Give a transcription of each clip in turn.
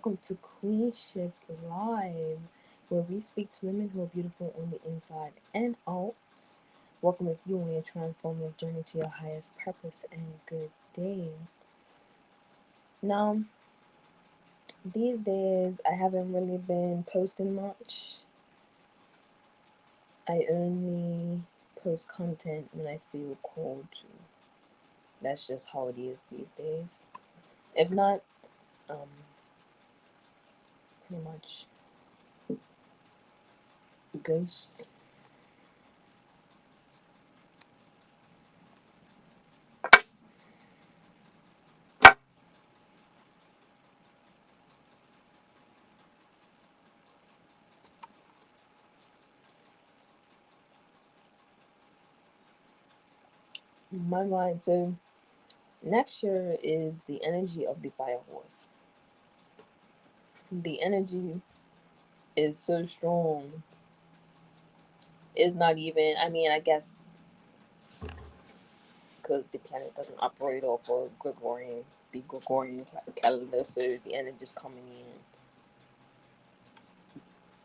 welcome to Queenshipt Live, where we speak to women who are beautiful on the inside and out. Welcome if you on your transformative journey to your highest purpose and good day. Now, these days I haven't really been posting much. I only post content when I feel called to. That's just how it is these days. If not, um, pretty much ghost. My mind. So next year is the energy of the fire horse. The energy is so strong. It's not even, I mean, I guess because the planet doesn't operate off of the Gregorian calendar, so the energy is coming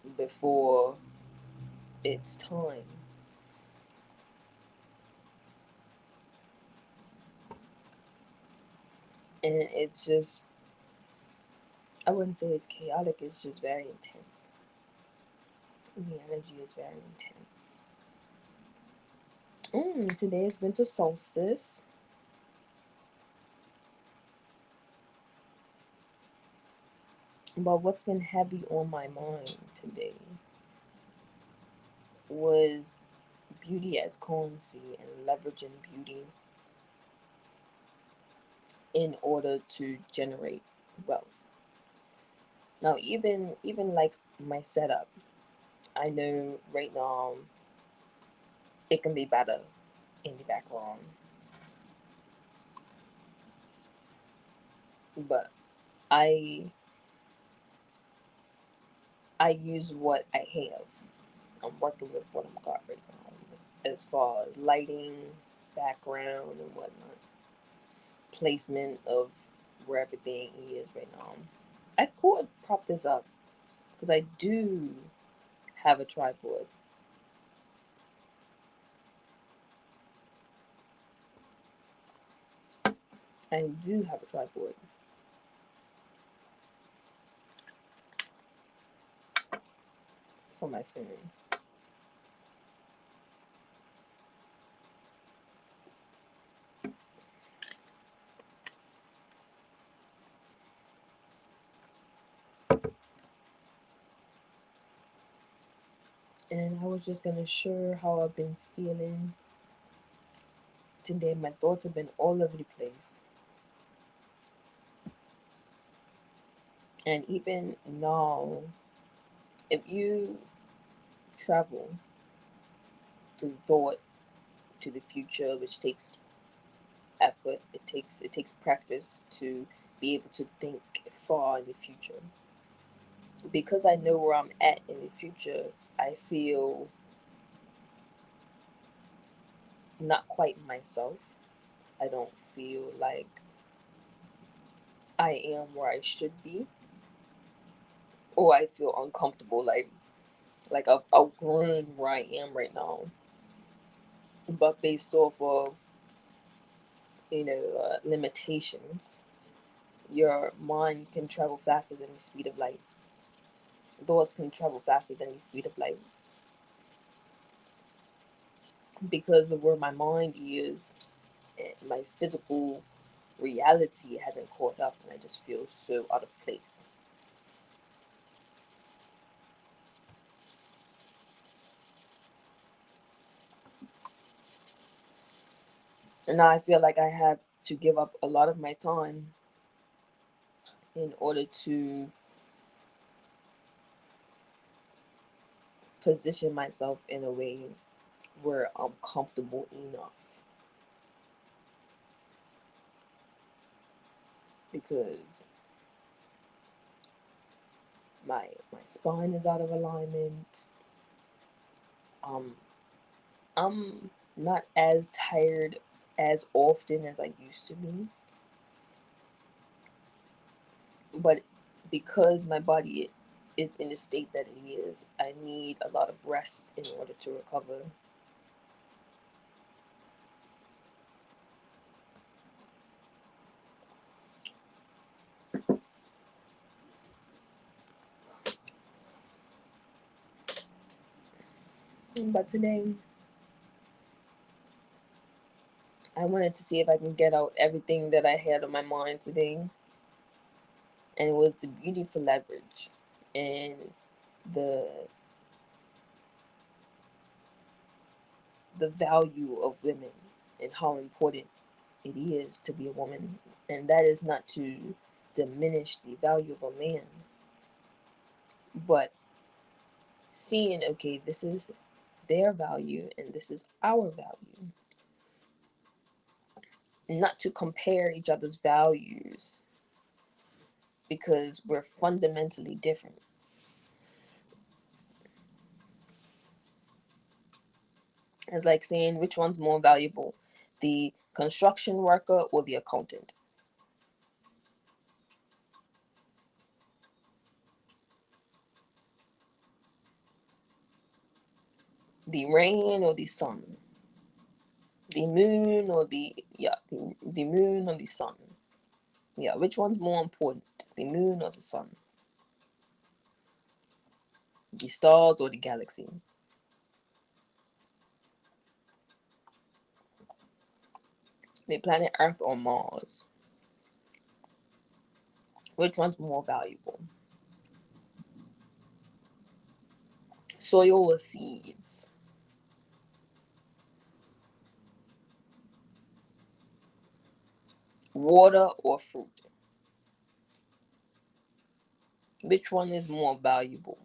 in before its time. And it's just, I wouldn't say it's chaotic, it's just very intense. The energy is very intense. Today is winter solstice. But what's been heavy on my mind today was beauty as currency and leveraging beauty in order to generate wealth. Now, even like my setup, I know right now it can be better in the background, but I I use what I have. I'm working with what I'm got right now, as far as lighting, background, and whatnot, placement of where everything is right now. I could prop this up because I do have a tripod. I do have a tripod for my phone. And I was just gonna share how I've been feeling today. My thoughts have been all over the place. And even now, if you travel through thought to the future, which takes effort, it takes practice to be able to think far in the future. Because I know where I'm at in the future, I feel not quite myself. I don't feel like I am where I should be, or I feel uncomfortable, like I've outgrown where I am right now. But based off of limitations, your mind can travel faster than the speed of light. Thoughts can travel faster than the speed of light because of where my mind is. My physical reality hasn't caught up, and I just feel so out of place. And now I feel like I have to give up a lot of my time in order to position myself in a way where I'm comfortable enough, because my spine is out of alignment. Um, I'm not as tired as often as I used to be, but because my body is in the state that it is, I need a lot of rest in order to recover. But today, I wanted to see if I can get out everything that I had on my mind today, and it was the beauty for leverage and the the value of women and how important it is to be a woman. And that is not to diminish the value of a man, but seeing, okay, this is their value and this is our value. Not to compare each other's values because we're fundamentally different. It's like saying which one's more valuable, the construction worker or the accountant, the rain or the sun, the moon or the moon or the sun. Yeah, which one's more important, the moon or the sun, the stars or the galaxy, the planet Earth or Mars? Which one's more valuable, soil or seeds, water or fruit? Which one is more valuable?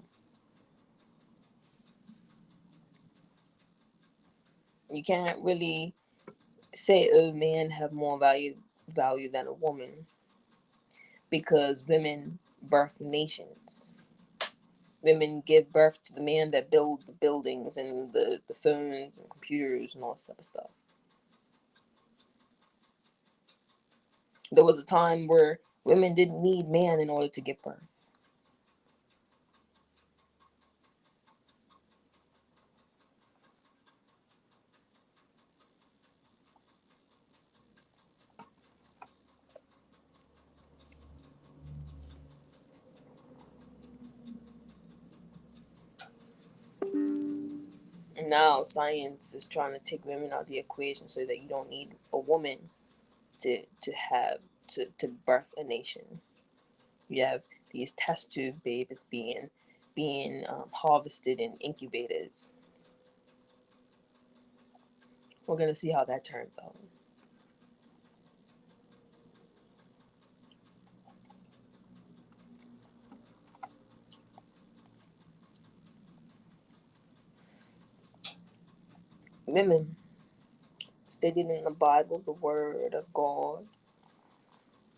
You can't really say a man have more value than a woman because women birth nations. Women give birth to the man that build the buildings and the phones and computers and all that type of stuff. There was a time where women didn't need man in order to give birth. And now science is trying to take women out of the equation so that you don't need a woman to have to birth a nation. You have these test tube babies being harvested in incubators. We're gonna see how that turns out. Women stated in the Bible, the word of God,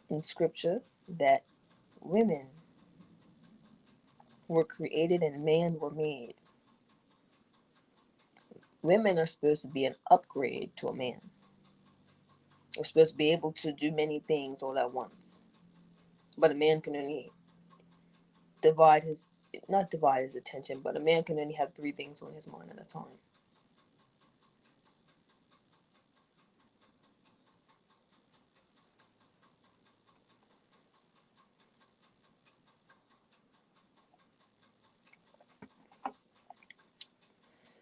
in scripture, that women were created and man were made. Women are supposed to be an upgrade to a man. We're supposed to be able to do many things all at once. But a man can only divide his not divide his attention, but a man can only have three things on his mind at a time.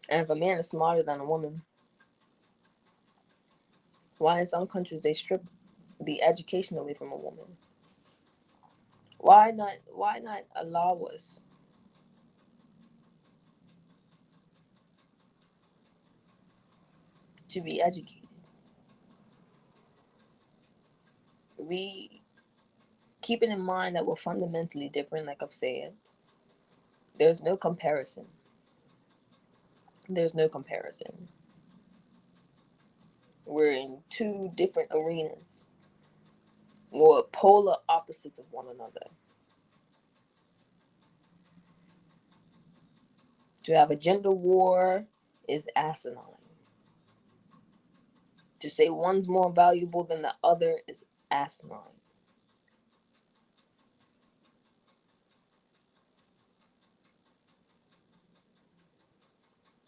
And if a man is smarter than a woman, why in some countries they strip the education away from a woman? Why not allow us to be educated? We keeping in mind that we're fundamentally different, like I've said, there's no comparison. There's no comparison. We're in two different arenas. We're polar opposites of one another. To have a gender war is asinine. To say one's more valuable than the other is asinine.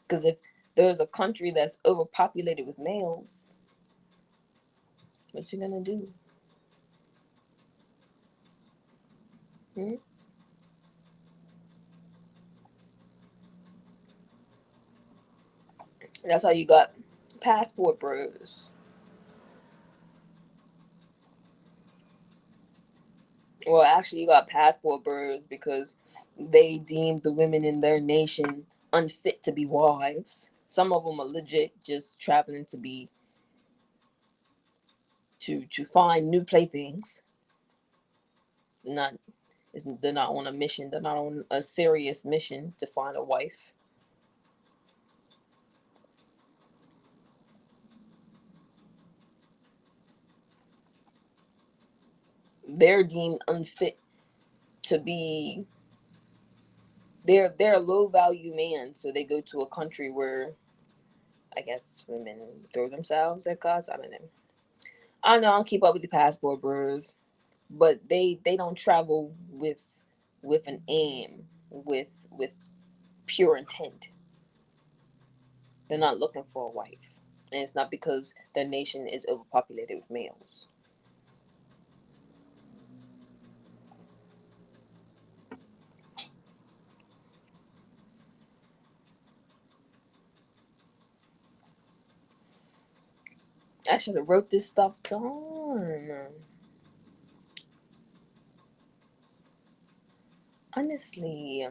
Because if there's a country that's overpopulated with males, what you gonna do? Hmm? That's how you got passport bros. Well, actually, you got passport bros because they deemed the women in their nation unfit to be wives. Some of them are legit just traveling to be to find new playthings. Not they're not on a mission. They're not on a serious mission to find a wife. They're deemed unfit to be. They're a low value man, so they go to a country where I guess women throw themselves at gods. I don't know. I know I don't keep up with the passport bros, but they don't travel with an aim, with pure intent. They're not looking for a wife, and it's not because their nation is overpopulated with males. I should have wrote this stuff down. Honestly,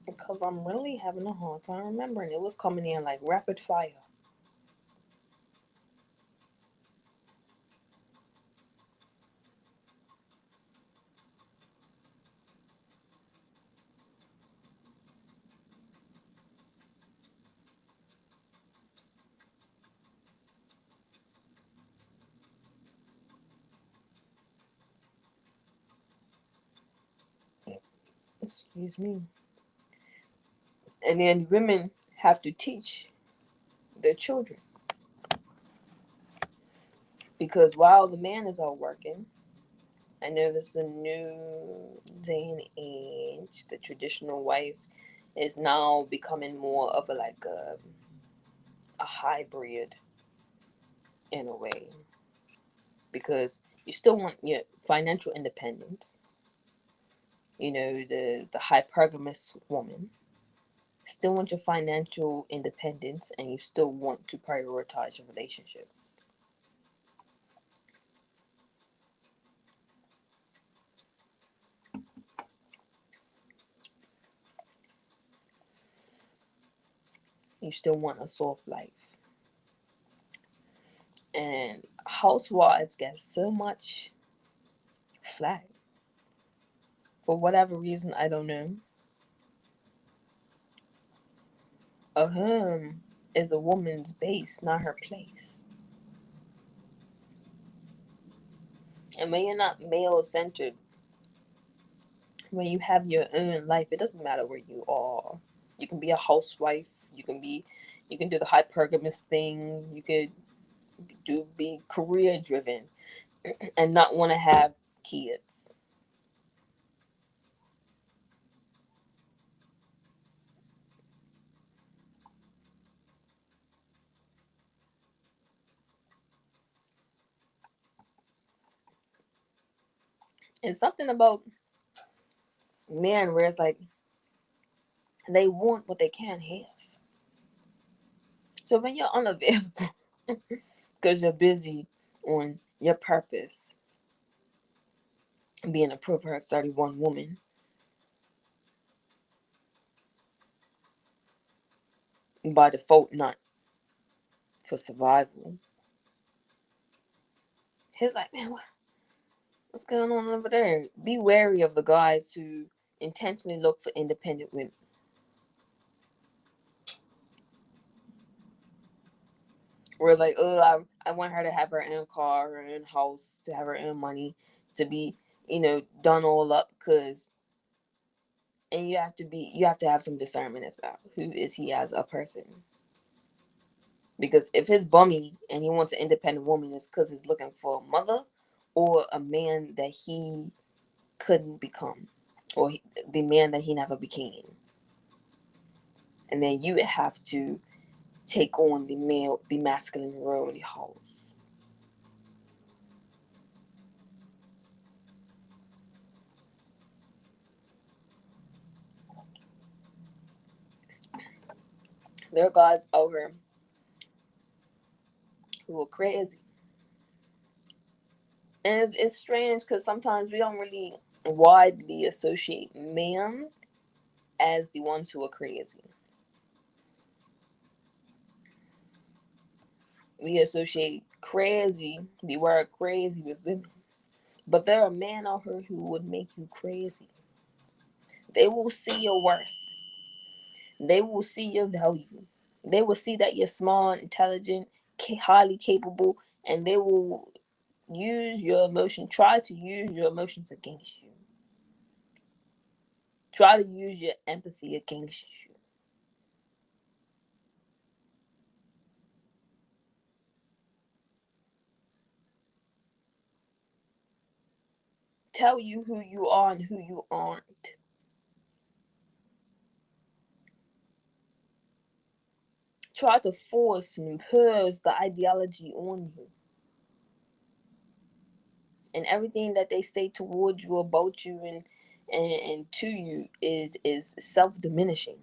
because I'm really having a hard time remembering. It was coming in like rapid fire. Excuse me. And then women have to teach their children because while the man is out working, I know this is a new day and age. The traditional wife is now becoming more of a hybrid in a way because you still want your financial independence. You know, the hypergamous woman still want your financial independence and you still want to prioritize your relationship. You still want a soft life. And housewives get so much flack for whatever reason, I don't know. A home is a woman's base, not her place. And when you're not male centered, when you have your own life, it doesn't matter where you are. You can be a housewife. You can do the hypergamous thing. You could be career driven and not want to have kids. It's something about men where it's like they want what they can't have. So when you're unavailable because you're busy on your purpose, being a Proverbs 31 woman, by default, not for survival. He's like, man, what's going on over there? Be wary of the guys who intentionally look for independent women. Where it's like, oh, I want her to have her own car, her own house, to have her own money, to be, done all up. And you have to have some discernment as well. Who is he as a person? Because if his bummy and he wants an independent woman, it's because he's looking for a mother or a man that he couldn't become, or the man that he never became. And then you would have to take on the masculine role in the house. There are guys out here who are crazy. And it's strange because sometimes we don't really widely associate men as the ones who are crazy. We associate crazy, the word crazy, with women. But there are men out here who would make you crazy. They will see your worth. They will see your value. They will see that you're smart, intelligent, highly capable, and they will try to use your emotions against you. Try to use your empathy against you. Tell you who you are and who you aren't. Try to force and impose the ideology on you. And everything that they say towards you, about you, and to you is self-diminishing.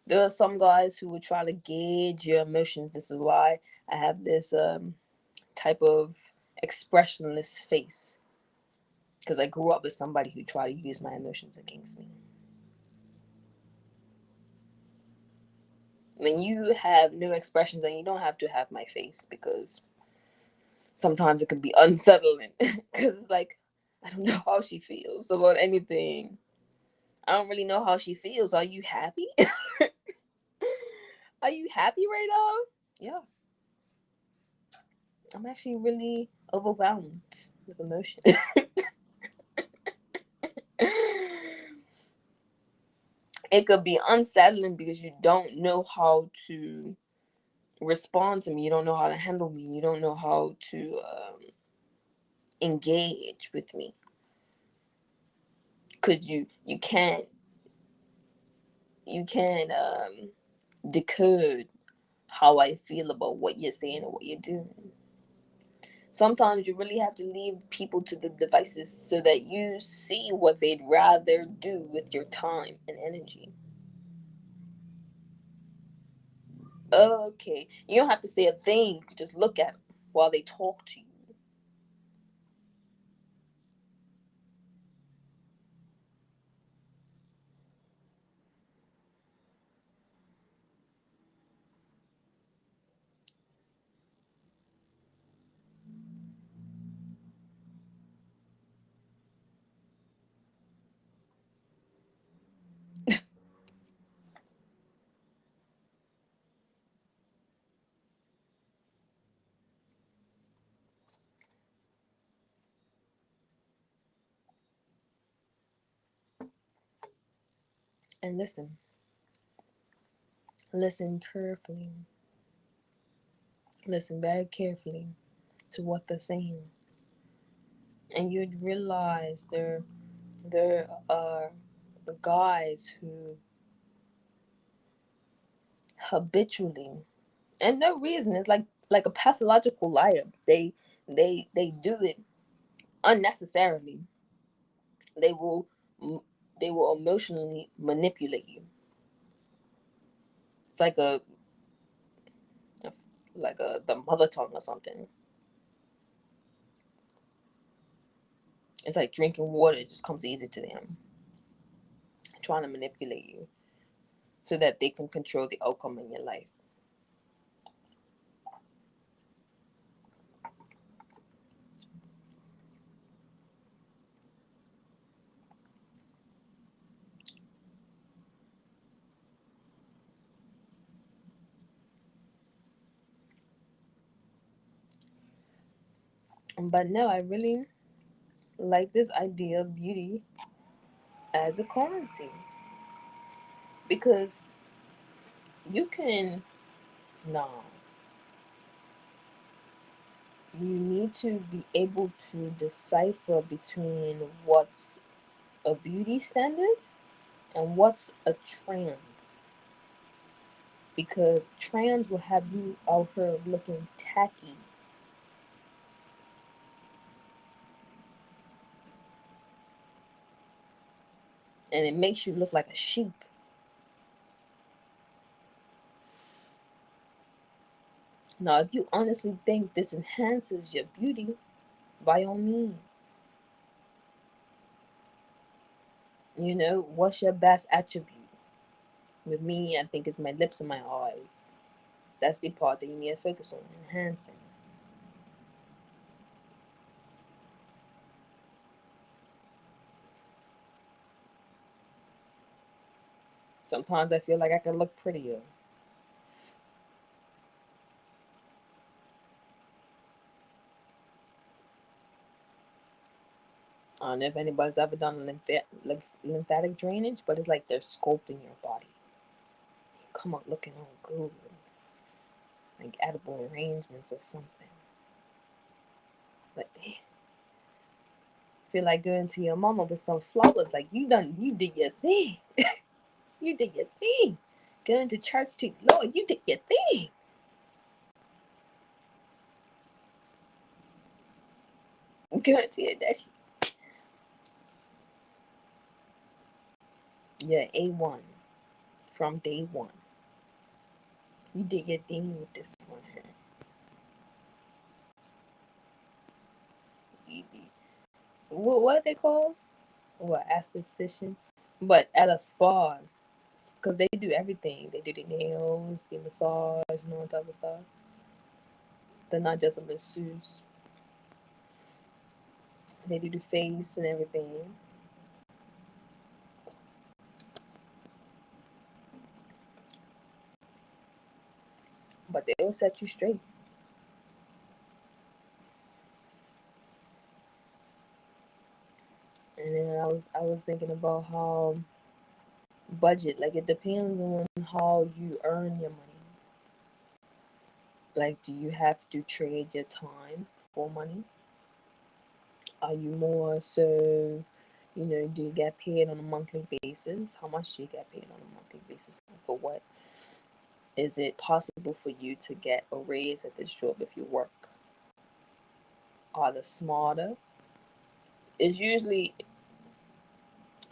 There are some guys who would try to gauge your emotions. This is why I have this type of expressionless face, because I grew up with somebody who tried to use my emotions against me. When you have no expressions, then you don't have to have my face, because sometimes it can be unsettling. Because it's like, I don't know how she feels about anything. I don't really know how she feels. Are you happy? Are you happy right now? Yeah, I'm actually really overwhelmed with emotion. It could be unsettling because you don't know how to respond to me. You don't know how to handle me. You don't know how to engage with me, because you can't decode how I feel about what you're saying or what you're doing. Sometimes you really have to leave people to the devices so that you see what they'd rather do with your time and energy. Okay, you don't have to say a thing. You can just look at them while they talk to you. And listen carefully, listen very carefully to what they're saying, and you'd realize there are guys who habitually, and no reason, it's like a pathological liar. They do it unnecessarily. They will they will emotionally manipulate you. It's like a the mother tongue or something. It's like drinking water. It just comes easy to them. Trying to manipulate you so that they can control the outcome in your life. But no, I really like this idea of beauty as a currency, because You can, no, you need to be able to decipher between what's a beauty standard and what's a trend. Because trends will have you out here looking tacky. And it makes you look like a sheep. Now, if you honestly think this enhances your beauty, by all means. What's your best attribute? With me, I think it's my lips and my eyes. That's the part that you need to focus on, enhancing. Sometimes I feel like I could look prettier. I don't know if anybody's ever done lymphatic drainage, but it's like they're sculpting your body. You come out looking all good, like edible arrangements or something. But they feel like going to your mama with some flowers, like you did your thing. You did your thing. Going to church to Lord, you did your thing. Going to your daddy. Yeah, A1 from day one. You did your thing with this one here. What are they called? What, esthetician? But at a spa, because they do everything. They do the nails, the massage, and all that type of stuff. They're not just a masseuse. They do the face and everything. But they'll set you straight. And then I was thinking about how budget, like it depends on how you earn your money. Like, do you have to trade your time for money? Are you more so, do you get paid on a monthly basis? How much do you get paid on a monthly basis? For what? Is it possible for you to get a raise at this job if you work? Are the smarter? It's usually,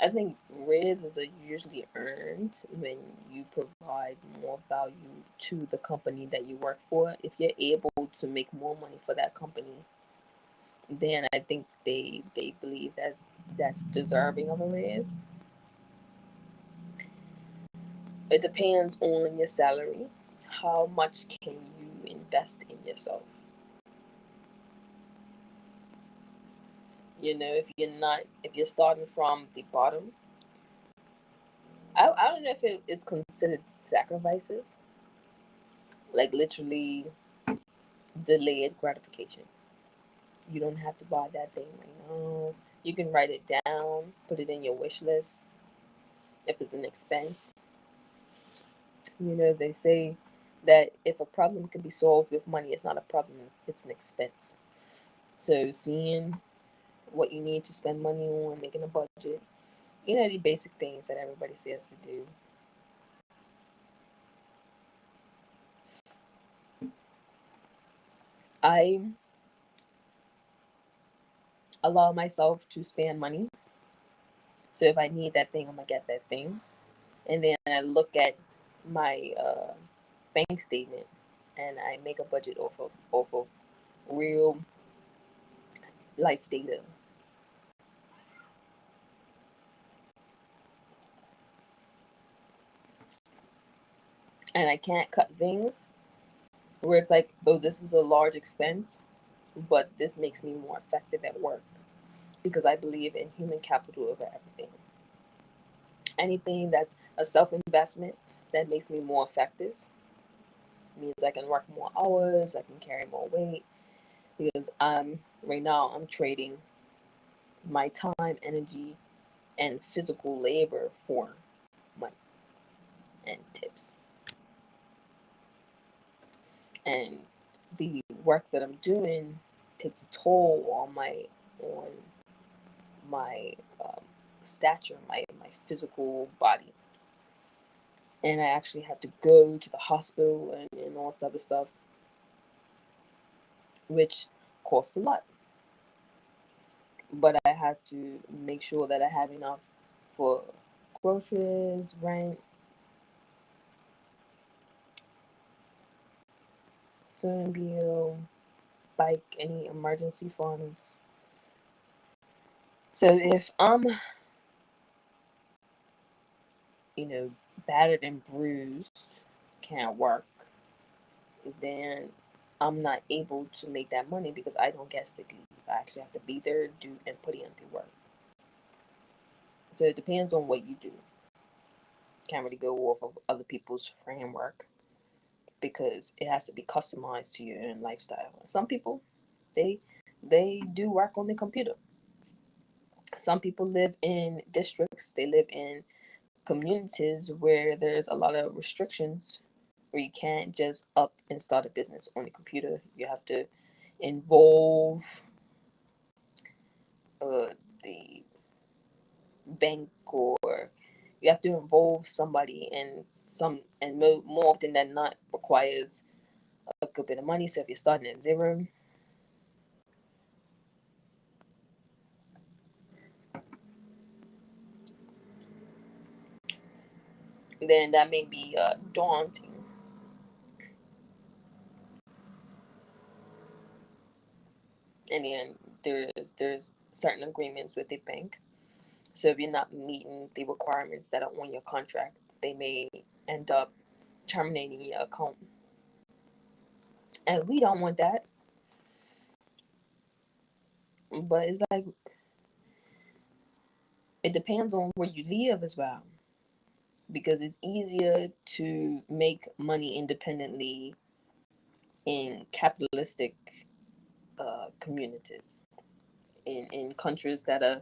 I think raises are usually earned when you provide more value to the company that you work for. If you're able to make more money for that company, then I think they believe that that's deserving of a raise. It depends on your salary. How much can you invest in yourself? If you're starting from the bottom, I don't know if it's considered sacrifices, like literally delayed gratification. You don't have to buy that thing right now. You can write it down, put it in your wish list if it's an expense. They say that if a problem can be solved with money, it's not a problem, it's an expense. So seeing what you need to spend money on, making a budget, the basic things that everybody says to do. I allow myself to spend money. So if I need that thing, I'm gonna get that thing. And then I look at my bank statement and I make a budget off of real life data. And I can't cut things where it's like, oh, this is a large expense, but this makes me more effective at work because I believe in human capital over everything. Anything that's a self investment that makes me more effective means I can work more hours, I can carry more weight because right now I'm trading my time, energy, and physical labor for money and tips. and the work that I'm doing takes a toll on my stature, my physical body, and I actually have to go to the hospital and all this other stuff, which costs a lot. But I have to make sure that I have enough for groceries, rent, phone bill, bike, any emergency funds. So if I'm, you know, battered and bruised, can't work, then I'm not able to make that money because I don't get sick leave. I actually have to be there, do, and put in the work. So it depends on what you do. Can't really go off of other people's framework because it has to be customized to your own lifestyle. Some people, they they do work on the computer. Some people live in districts. They live in communities where there's a lot of restrictions, where you can't just up and start a business on the computer. You have to involve the bank, or you have to involve somebody, and more often than not requires a good bit of money. So if you're starting at zero, then that may be daunting. And then there's certain agreements with the bank. So if you're not meeting the requirements that are on your contract, they may end up terminating your account. And we don't want that. But it's like it depends on where you live as well. Because it's easier to make money independently in capitalistic communities, in countries that are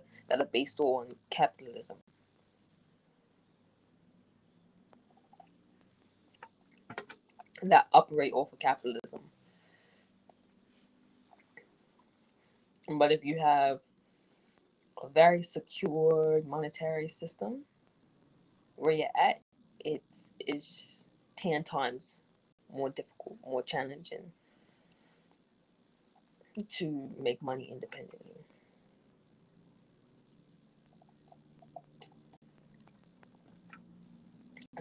based on capitalism, that operate off of capitalism. But if you have a very secure monetary system where you're at, it's 10 times more difficult, more challenging to make money independently.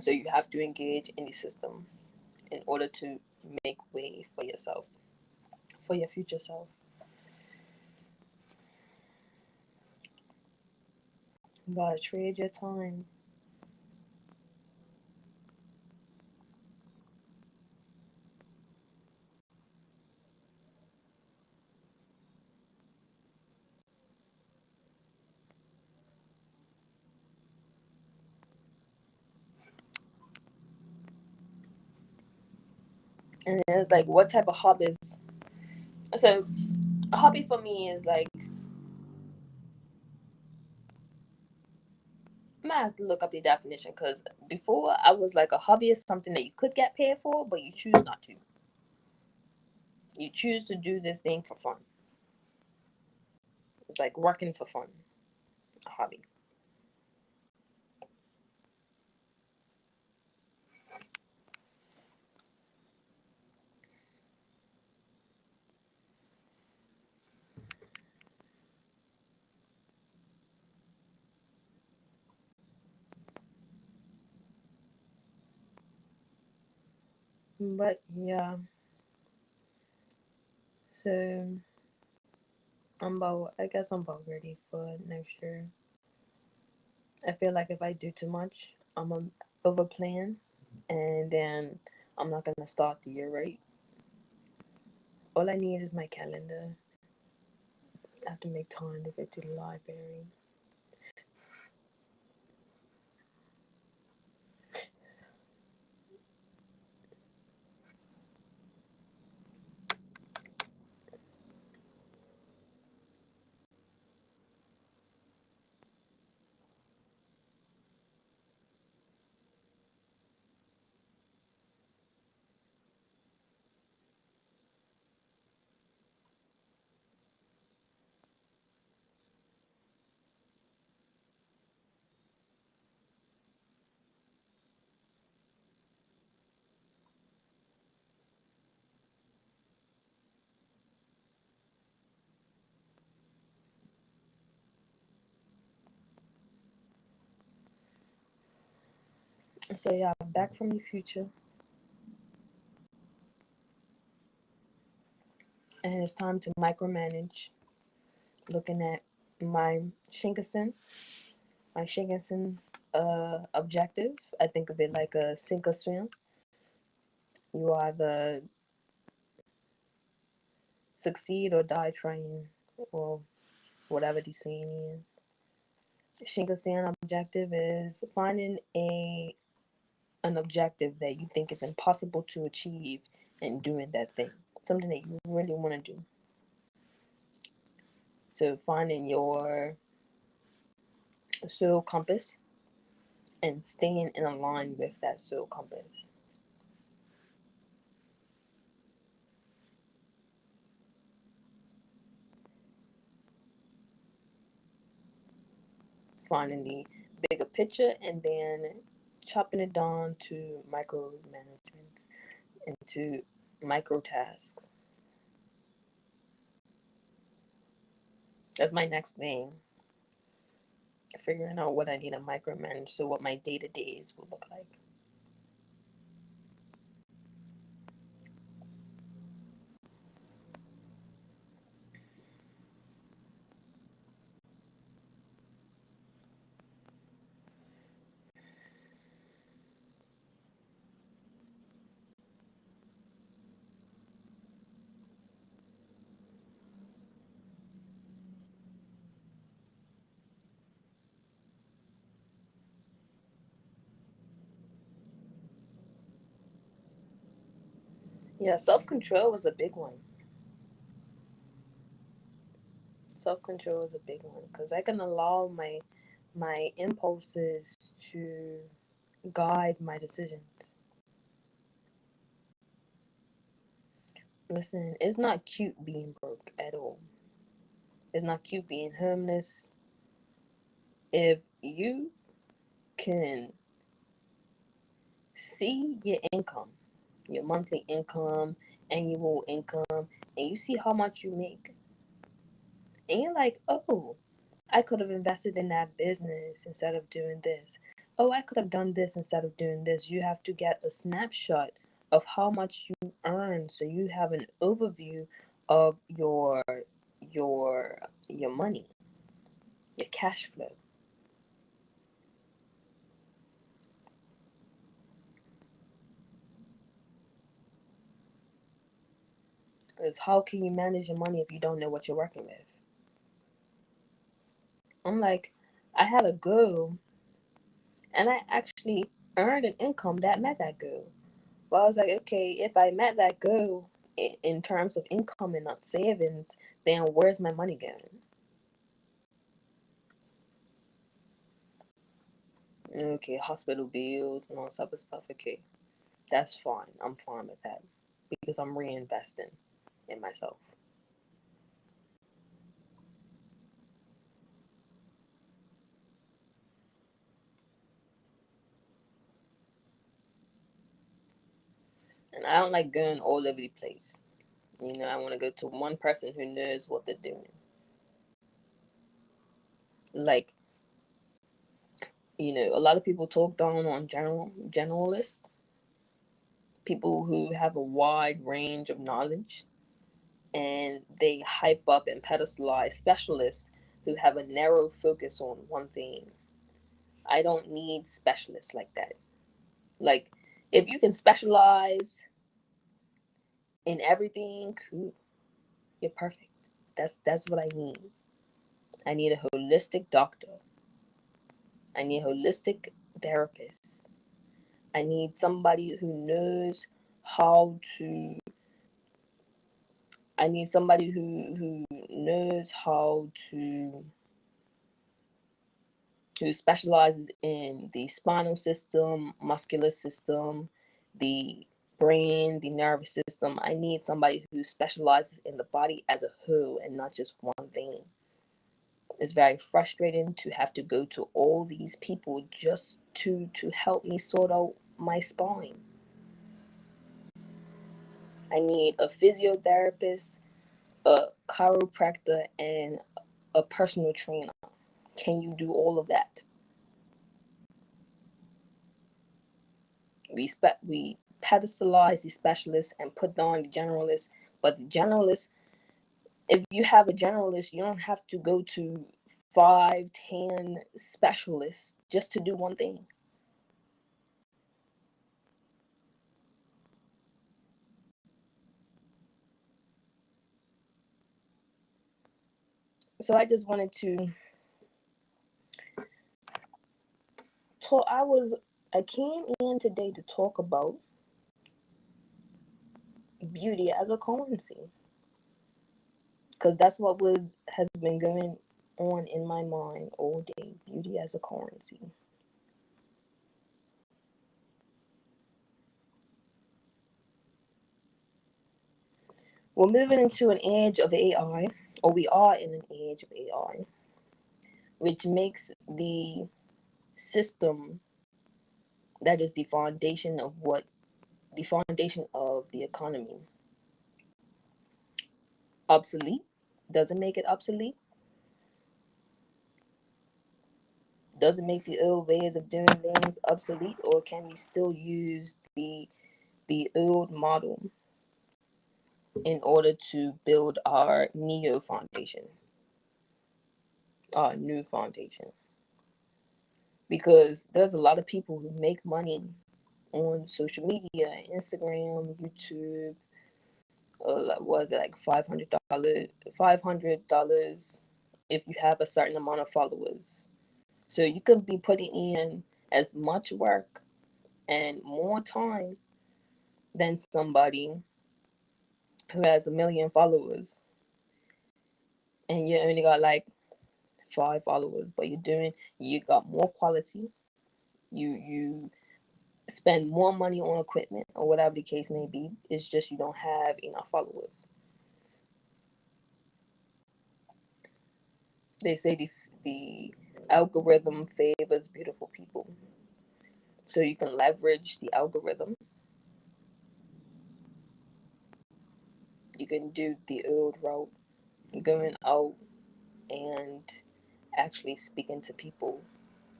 So you have to engage in the system in order to make way for yourself, for your future self. You gotta trade your time. And it's like, what type of hobbies? So, a hobby for me is like, I might have to look up the definition, because before I was like, a hobby is something that you could get paid for, but you choose not to. You choose to do this thing for fun. It's like working for fun, a hobby. But yeah, so I guess I'm about ready for next year. I feel like if I do too much, I'm gonna over plan, and then I'm not gonna start the year right. All I need is my calendar. I have to make time to go to the library. So yeah, back from the future, and it's time to micromanage. Looking at my Shinkansen, my Shinkansen objective. I think of it like a sink or swim. You either succeed or die trying, or whatever the saying is. Shinkansen objective is finding a an objective that you think is impossible to achieve and doing that thing. Something that you really want to do. So finding your soul compass and staying in line with that soul compass. Finding the bigger picture and then chopping it down to micro management and to micro tasks. That's my next thing. Figuring out what I need to micromanage so what my day to days will look like. Yeah, self control was a big one. Self control is a big one because I can allow my impulses to guide my decisions. Listen, it's not cute being broke at all. It's not cute being homeless. If you can see your income, your monthly income, annual income, and you see how much you make, and you're like, oh, I could have invested in that business instead of doing this. Oh, I could have done this instead of doing this. You have to get a snapshot of how much you earn so you have an overview of your money, your cash flow. Because how can you manage your money if you don't know what you're working with? I'm like, I had a goal and I actually earned an income that met that goal. But I was like, okay, if I met that goal in terms of income and not savings, then where's my money going? Okay, hospital bills and all this other stuff. Okay, that's fine. I'm fine with that because I'm reinvesting in myself. And I don't like going all over the place. I want to go to one person who knows what they're doing. Like, a lot of people talk down on generalists, people who have a wide range of knowledge, and they hype up and pedestalize specialists who have a narrow focus on one thing. I don't need specialists like that. Like, if you can specialize in everything, cool, you're perfect. That's what I need. I need a holistic doctor. I need a holistic therapist. I need somebody who knows how to. I need somebody who knows how to who specializes in the spinal system, muscular system, the brain, the nervous system. I need somebody who specializes in the body as a whole and not just one thing. It's very frustrating to have to go to all these people just to help me sort out my spine. I need a physiotherapist, a chiropractor, and a personal trainer. Can you do all of that? We pedestalize the specialists and put down the generalists. But the generalists, if you have a generalist, you don't have to go to 5, 10 specialists just to do one thing. So I just wanted to talk. I came in today to talk about beauty as a currency, because that's what was has been going on in my mind all day. Beauty as a currency. We're moving into an age of AI, or we are in an age of AI, which makes the system that is the foundation of the economy obsolete. Doesn't make it obsolete. Doesn't make the old ways of doing things obsolete, or can we still use the old model in order to build our neo foundation, our new foundation? Because there's a lot of people who make money on social media, Instagram, YouTube. Was it like $500? $500 if you have a certain amount of followers. So you can be putting in as much work and more time than somebody who has 1 million followers, and you only got like 5 followers, but you got more quality. You spend more money on equipment or whatever the case may be. It's just you don't have enough followers. They say the algorithm favors beautiful people, so you can leverage the algorithm. You can do the old route, going out and actually speaking to people,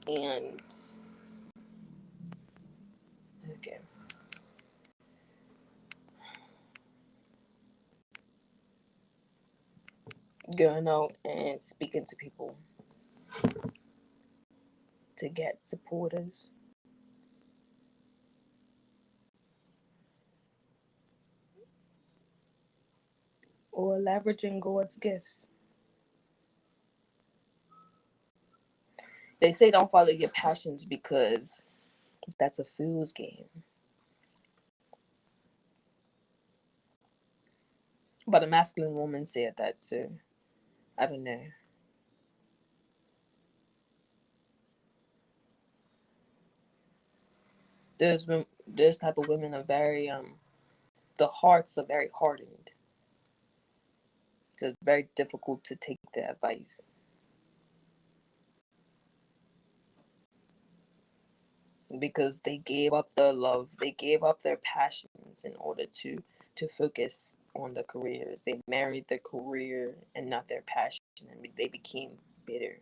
and okay, going out and speaking to people to get supporters, or leveraging God's gifts. They say don't follow your passions because that's a fool's game. But a masculine woman said that, so I don't know. Those type of women are very the hearts are very hardened. So it's very difficult to take the advice because they gave up their love, they gave up their passions in order to focus on the careers. They married their career and not their passion, and they became bitter.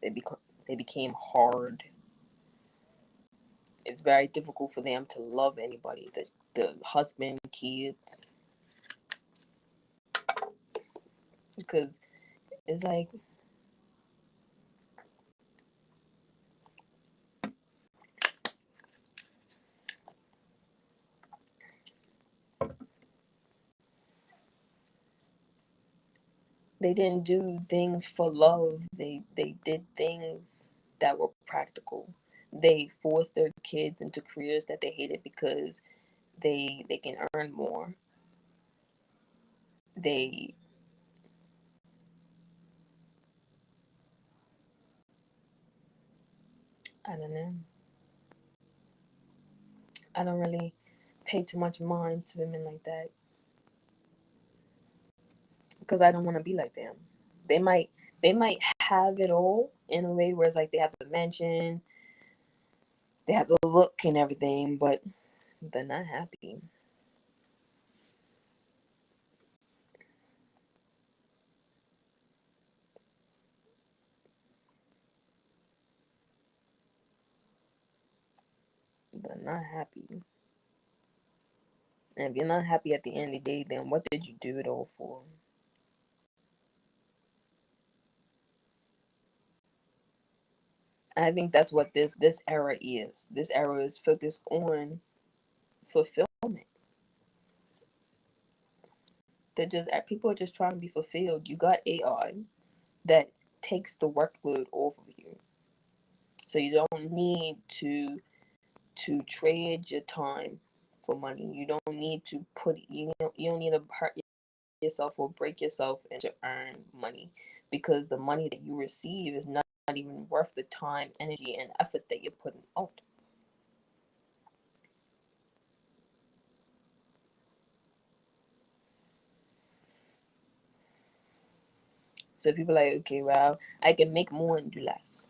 They became hard. It's very difficult for them to love anybody. The husband, kids, because it's like they didn't do things for love. They did things that were practical. They forced their kids into careers that they hated because they can earn more. They I don't know. I don't really pay too much mind to women like that because I don't want to be like them. They might they might have it all in a way where it's like they have the mansion, they have the look and everything, but they're not happy. but not happy. And if you're not happy at the end of the day, then what did you do it all for? I think that's what this era is. This era is focused on fulfillment. People are just trying to be fulfilled. You got AI that takes the workload off of you, so you don't need to trade your time for money. You don't need to you don't need to hurt yourself or break yourself and to earn money, because the money that you receive is not even worth the time, energy, and effort that you're putting out. So people are like, okay, well, I can make more and do less.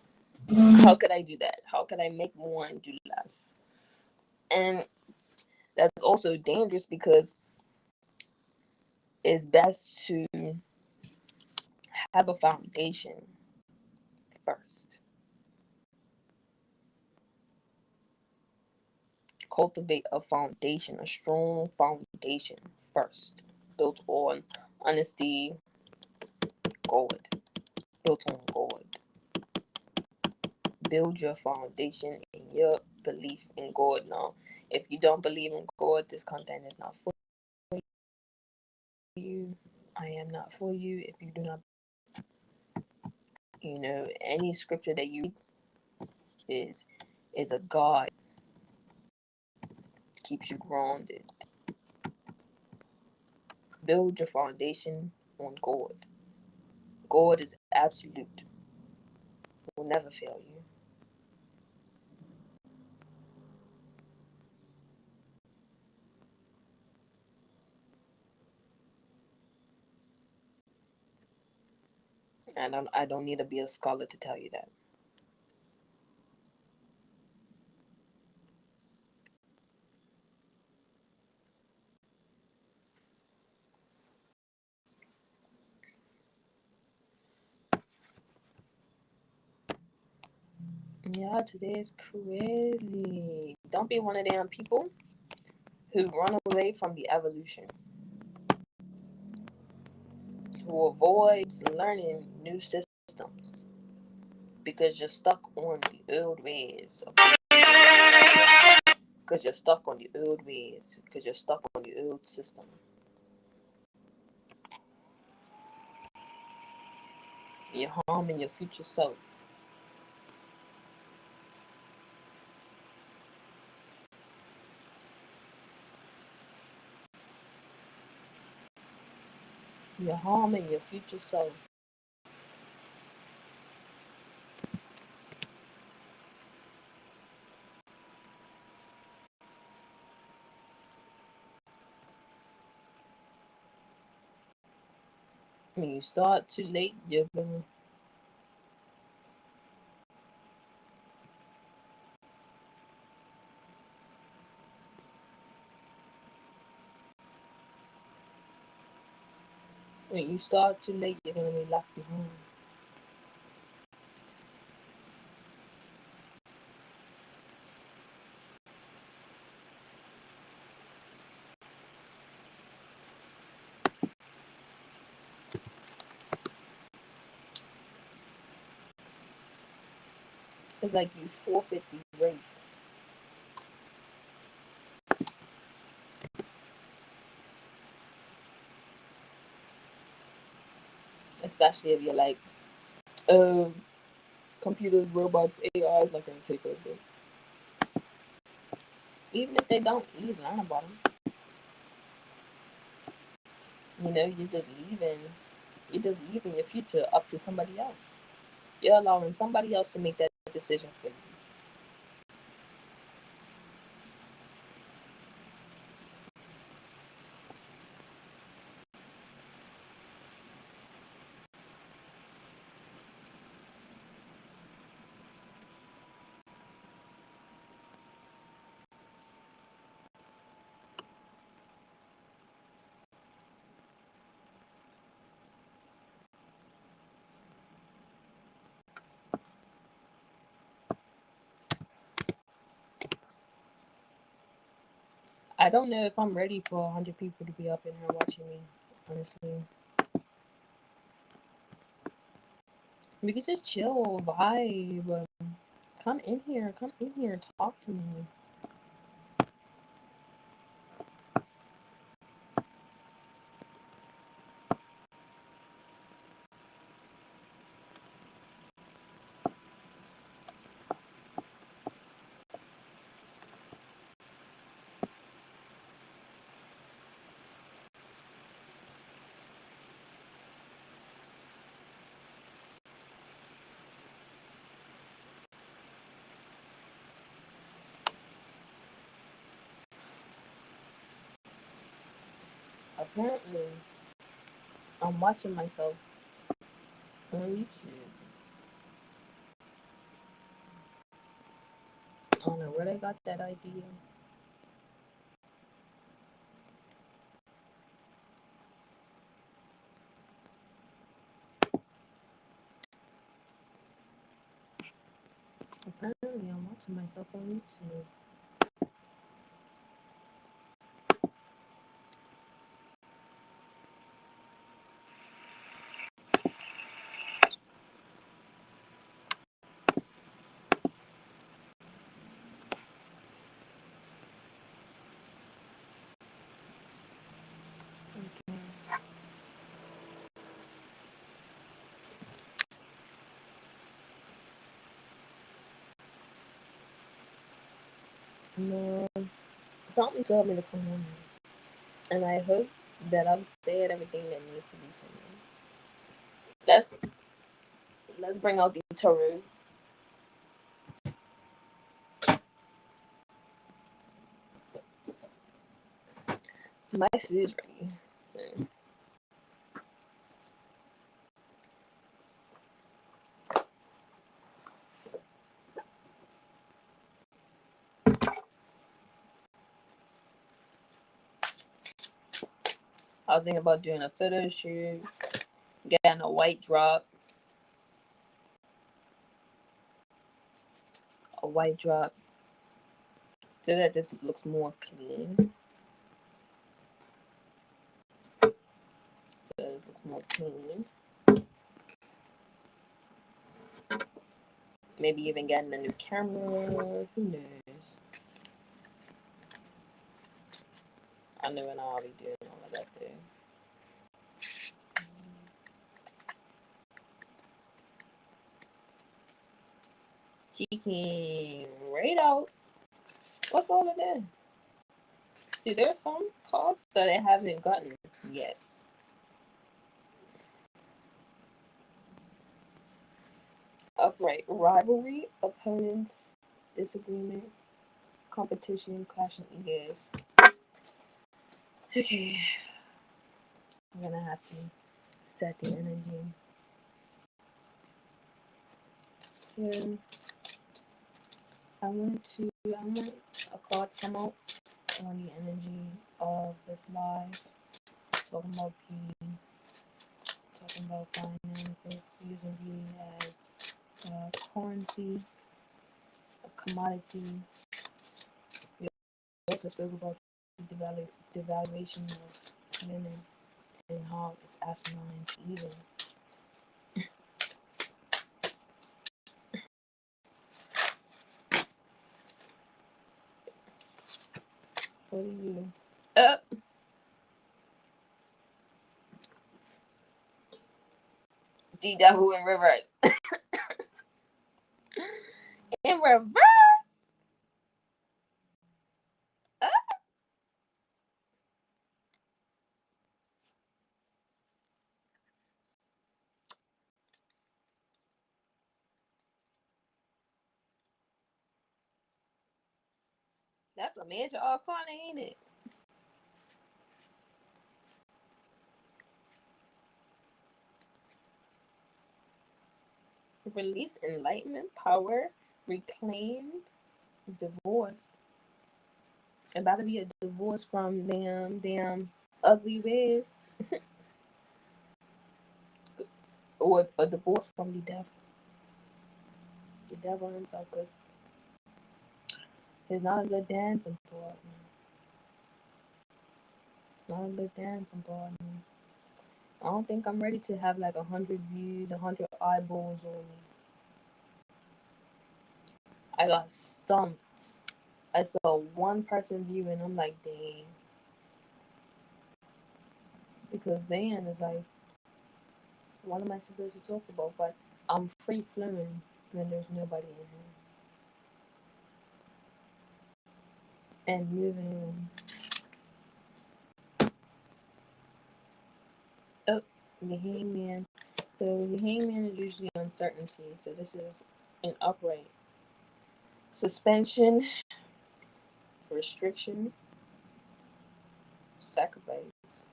How could I do that? How could I make more and do less? And that's also dangerous, because it's best to have a foundation first. Cultivate a foundation, a strong foundation first, built on honesty, God, built on God. Build your foundation in your belief in God. Now, if you don't believe in God, this content is not for you. I am not for you. If you do not, any scripture that you read is a God, keeps you grounded. Build your foundation on God. God is absolute, will never fail you. And I don't need to be a scholar to tell you that. Yeah, today is crazy. Don't be one of them people who run away from the evolution, who avoids learning new systems because you're stuck on the old ways. Because you're stuck on the old ways. Because you're stuck on the old system. You're harming your future self. You're harming your future self. When you start too late, you're gonna. When you start too late, you're gonna be left behind. It's like you forfeit the race. Especially if you're like, um, computers, robots, AI is not gonna take over. Even if they don't, you just learn about them. You're just leaving your future up to somebody else. You're allowing somebody else to make that decision for you. I don't know if I'm ready for 100 people to be up in here watching me, honestly. We could just chill, vibe. Come in here, talk to me. Apparently, I'm watching myself on YouTube. I don't know where they got that idea. Apparently, I'm watching myself on YouTube. No, something told me to come on here. And I hope that I've said everything that needs to be said. Let's bring out the tarot. My food's ready. So I was thinking about doing a photo shoot, getting a white drop. A white drop so that this looks more clean. So this looks more clean. Maybe even getting a new camera. Who knows? I never know I'll be doing all of that there. She came right out. What's all of that? See, there's some cards that I haven't gotten yet. Upright rivalry, opponents, disagreement, competition, clashing egos. Okay, I'm gonna have to set the energy. So I want a card to come out on the energy of this live. Talking about beauty, talking about finances, using beauty as currency, a commodity. We also spoke about the devaluation of women and how it's asinine to even. What do you? D devil in reverse. In reverse. That's a major arcana, ain't it? Release enlightenment, power, reclaimed, divorce. About to be a divorce from damn ugly ways. Or a divorce from the devil. The devil himself, good. He's not a good dancing partner. I live dancing partner. I don't think I'm ready to have like 100 views, 100 eyeballs on me. I got stumped. I saw one person view and I'm like, dang. Because then it's like, what am I supposed to talk about? But I'm free flowing when there's nobody in here. And moving on. Oh, the hangman. So the hangman is usually uncertainty. So this is an upright. Suspension, restriction, sacrifice,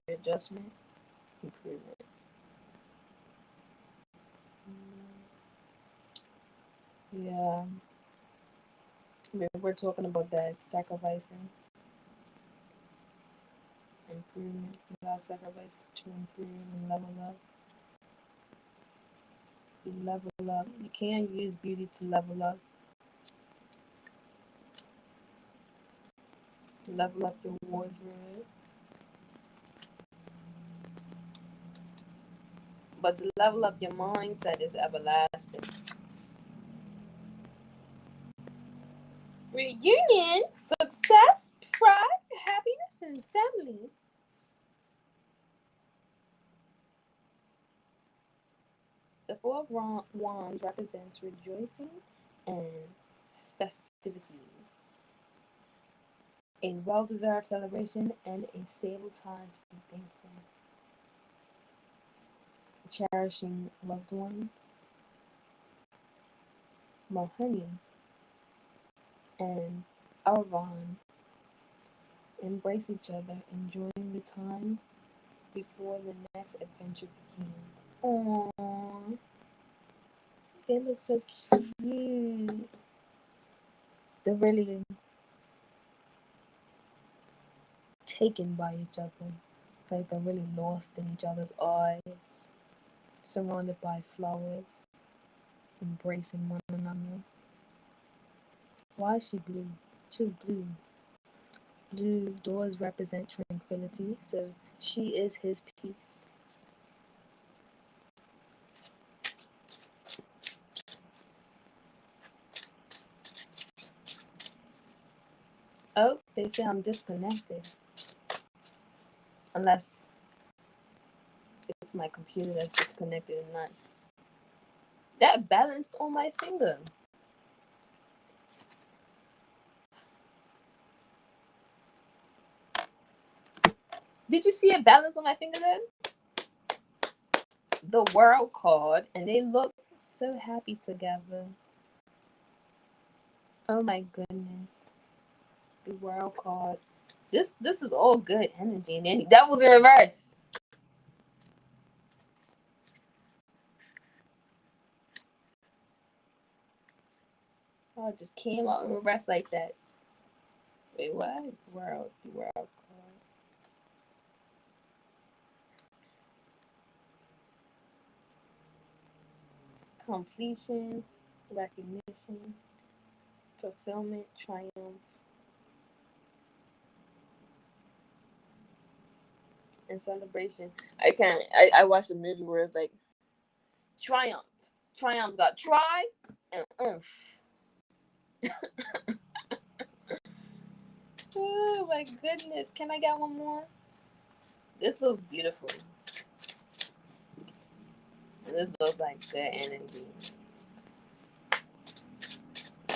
readjustment, improvement. Yeah, we're talking about that sacrificing, improvement. You gotta sacrifice to improve and level up. To level up. You can use beauty to level up. To level up your wardrobe. But to level up your mindset is everlasting. Reunion, success, pride, happiness, and family. The Four of Wands represents rejoicing and festivities, a well deserved celebration, and a stable time to be thankful. Cherishing loved ones, Mohani and Arvan embrace each other, enjoying the time before the next adventure begins. Aww, they look so cute. They're really taken by each other. Like they're really lost in each other's eyes, surrounded by flowers, embracing one another. Why is she blue? She's blue. Blue doors represent tranquility, so she is his peace. Oh, they say I'm disconnected. Unless it's my computer that's disconnected and not. That balanced on my finger. Did you see it balance on my finger then? The world card, and they look so happy together. Oh my goodness. The world card. This is all good energy. And then that was in reverse. Oh, it just came out in reverse like that. Wait, what? The world card. Completion, recognition, fulfillment, triumph, and celebration. I watched a movie where it's like triumph. Triumph's got try and oomph. Oh my goodness. Can I get one more? This looks beautiful. And this looks like good energy.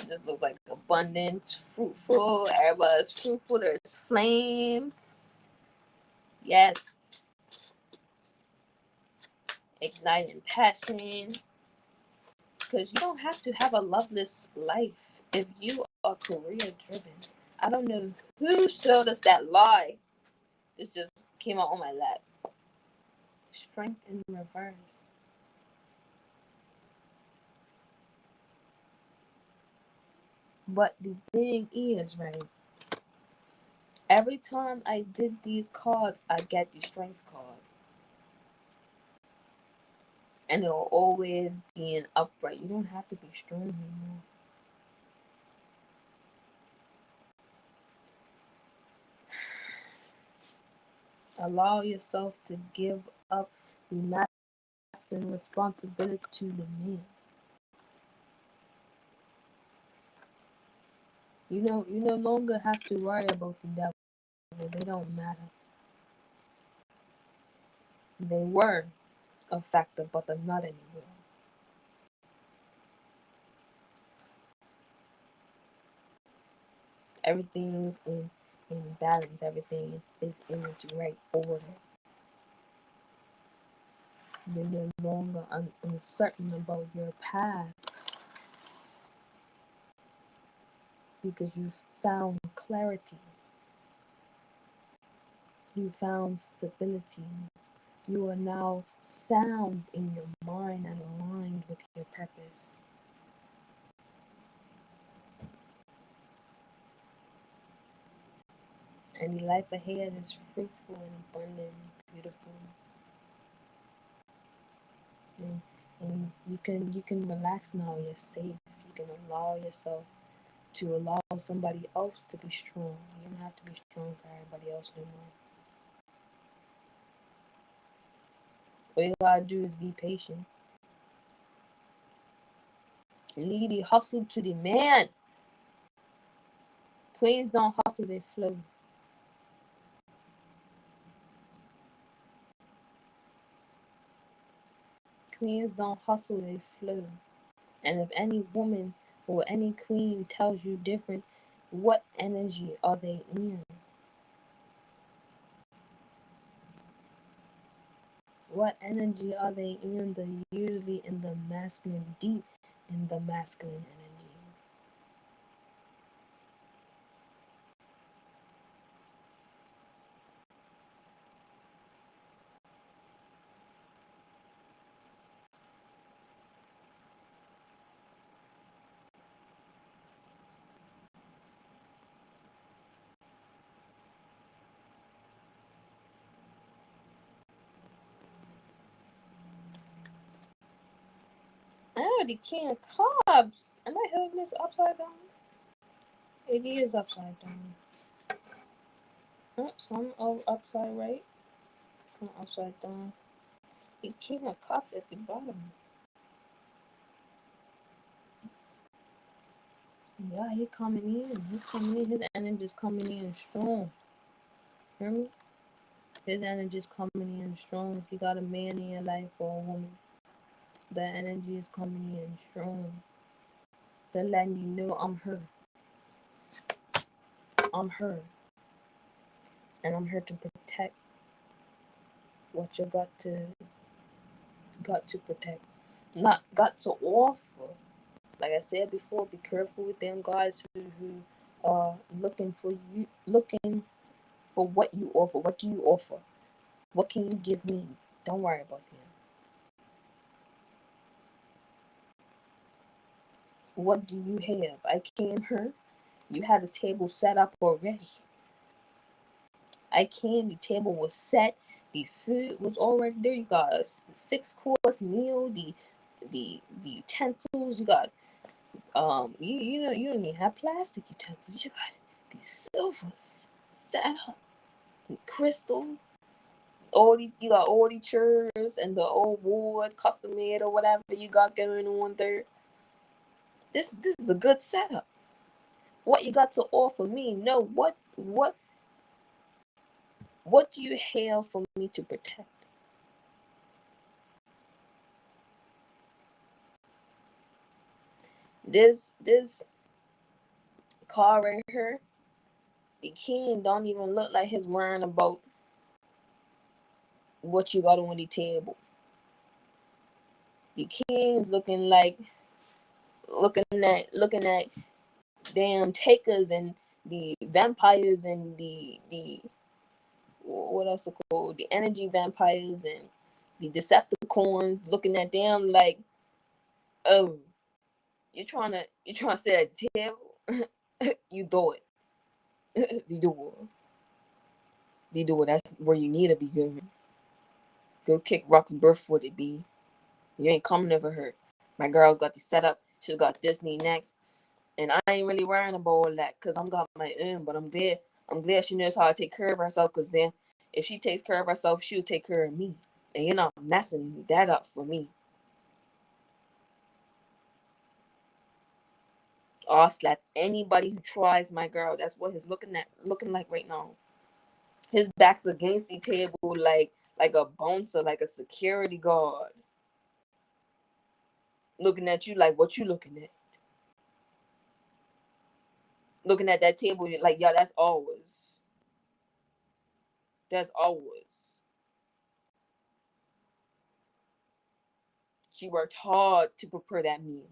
This looks like abundance, fruitful. Everybody's fruitful. There's flames. Yes. Igniting passion. Because you don't have to have a loveless life if you are career driven. I don't know who showed us that lie. This just came out on my lap. Strength in reverse. But the thing is, right? Every time I did these cards, I get the strength card. And it'll always be an upright. You don't have to be strong anymore. Allow yourself to give up the masculine responsibility to the man. You no longer have to worry about the devil. They don't matter. They were a factor, but they're not anymore. Everything's in balance. Everything is in its right order. You're no longer uncertain about your path because you found clarity. You found stability. You are now sound in your mind and aligned with your purpose. And the life ahead is fruitful and abundant and beautiful. And you can relax now. You're safe. You can allow yourself to allow somebody else to be strong. You don't have to be strong for everybody else no more. All you gotta do is be patient. Lead the hustle to the man. Queens don't hustle, they flow. Queens don't hustle, they flow. And if any woman or any queen tells you different, what energy are they in? What energy are they in? They're usually in the masculine, deep in the masculine energy. I already can't carbs. Am I holding this upside down? It is upside down. Oh, some upside right, some upside down. The king of cups at the bottom. Yeah, he coming in. He's coming in. His energy's coming in strong. Hear me? His energy's coming in strong. If you got a man in your life or a woman, the energy is coming in strong. They're letting you know I'm her. I'm her. And I'm here to protect what you got to protect. Not got to offer. Like I said before, be careful with them guys who are looking for what you offer. What do you offer? What can you give me? Don't worry about him. What do you have? I came here. You had a table set up already. I came. The table was set. The food was already there. You got a 6-course meal. The utensils. You got you know you don't even have plastic utensils. You got these silvers set up, and crystal. You got all the chairs and the old wood custom made or whatever you got going on there. This is a good setup. What you got to offer me? No, what do you have for me to protect? This car right here, the king don't even look like he's worrying about what you got on the table. The king's looking at damn takers and the vampires and the what else are called, the energy vampires and the Decepticons, looking at them like, oh, you trying to sit at the table. You do it. You do it. You do it. That's where you need to be going. Go kick Rock's birth for it, B. You ain't coming over her. My girl's got the setup. She's got Disney next. And I ain't really worrying about all that because I'm got my own, but I'm glad she knows how to take care of herself because then If she takes care of herself, she'll take care of me. And you're not messing that up for me. I'll slap anybody who tries my girl. That's what he's looking like right now. His back's against the table like a bouncer, like a security guard. Looking at you like, what you looking at? Looking at that table like, yeah, that's ours. That's ours. She worked hard to prepare that meal,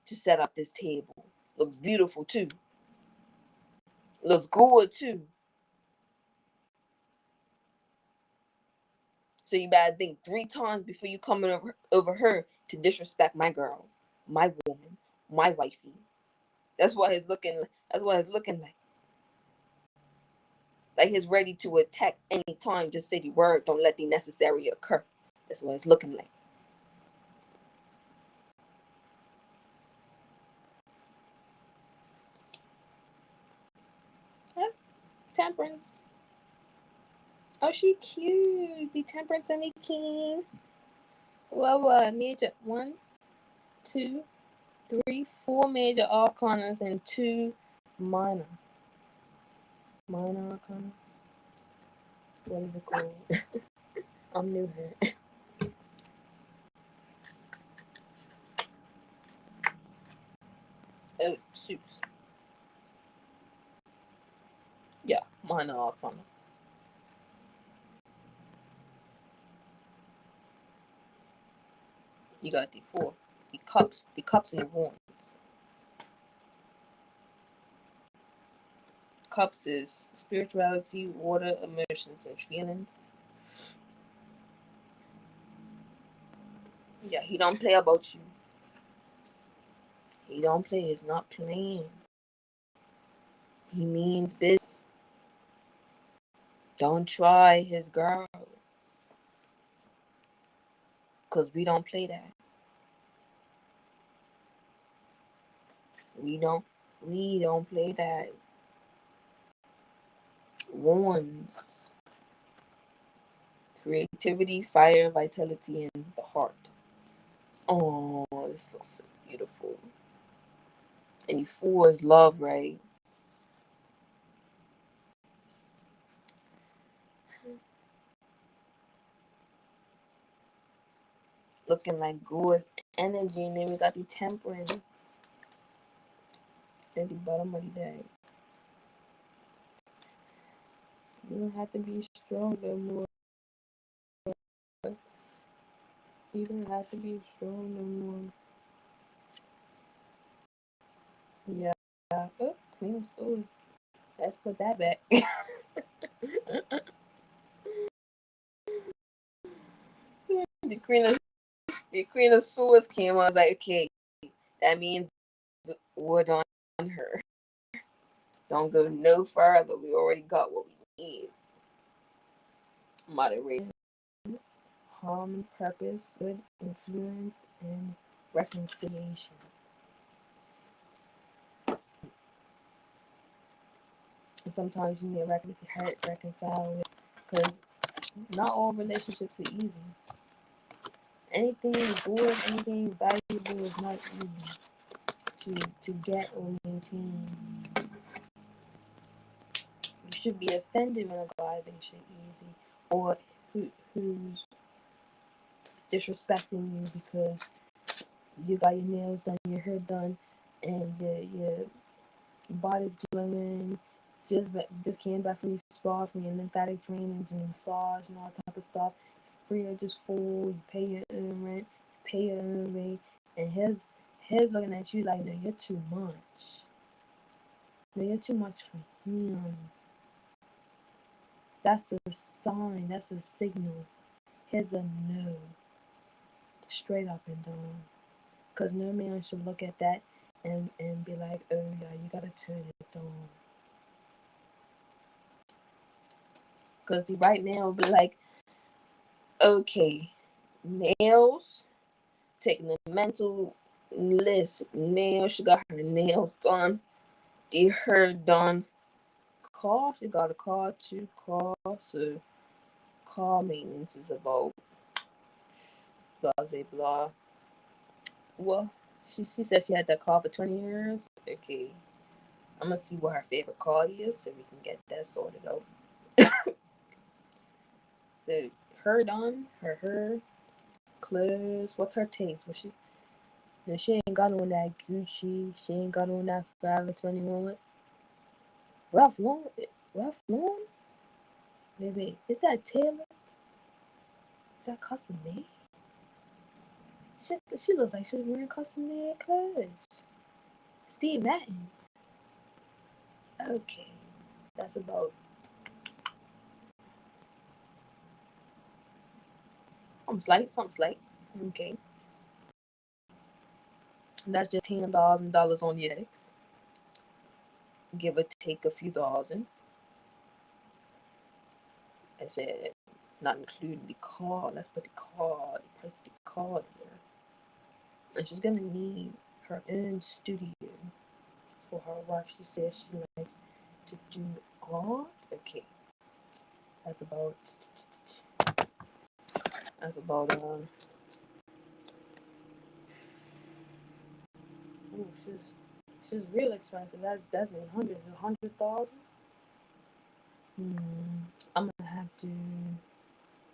to set up this table. Looks beautiful too. Looks good too. So you better think 3 times before you come over her to disrespect my girl, my woman, my wifey. That's what he's looking. That's what he's looking like. Like he's ready to attack any time. Just say the word. Don't let the necessary occur. That's what it's looking like. Yep. Temperance. Oh, she cute. The temperance and the king. Well, major 1, 2, 3, 4 major arcanas and 2 minor. Minor arcanas. What is it called? I'm new here. Oh, soups. Yeah, minor arcanas. You got the 4. The cups and the wands. Cups is spirituality, water, emotions, and feelings. Yeah, he don't play about you. He don't play. He's not playing. He means business. Don't try his girl. Because we don't play that. We don't play that. Wands. Creativity, fire, vitality, and the heart. Oh, this looks so beautiful. And the 4 is love, right? Looking like good energy. And then we got the temperance at the bottom of the deck. You don't have to be strong no more. You don't have to be strong no more. Yeah. Oh, Queen of Swords. Let's put that back. the Queen of Swords came on. I was like, okay, that means wood on her. Don't go no further. We already got what we need. Moderation, harm, purpose, good influence, and reconciliation. And sometimes you need to reconcile with, because not all relationships are easy. Anything good, anything valuable is not easy to get or maintain. You should be offended when a guy thinks you're easy, or who's disrespecting you because you got your nails done, your hair done, and your body's glowing. Just came back from your spa, from your lymphatic drainage and massage and all type of stuff. Free or just full. You pay your own rent, you pay your own way, and his looking at you like, no, you're too much. No, you're too much for him. That's a sign. That's a signal. Here's a no. Straight up and down. Because no man should look at that and be like, oh yeah, you gotta turn it down. Because the right man will be like, okay, nails, taking the mental list. Nails, she got her nails done, the hair done. Car, she got a car, 2 cars. So car maintenance is about blah blah blah. Well, she said she had that car for 20 years. Okay, I'm gonna see what her favorite car is so we can get that sorted out. So her done, her clothes. What's her taste? What she? No, she ain't got on that Gucci. She ain't got on that Forever 21. Ralph Lauren. Ralph Lauren. Wait. Is that Taylor? Is that custom made? She looks like she's wearing custom made clothes. Steve Madden's. Okay, that's about something slight. Okay, that's just $10,000 on your ex. Give or take a few thousand. I said, not including the car. Let's put the price of the car there. And she's gonna need her own studio for her work. She says she likes to do art. Okay, that's about oh, she's real expensive. That's in hundreds, 100,000. I'm gonna have to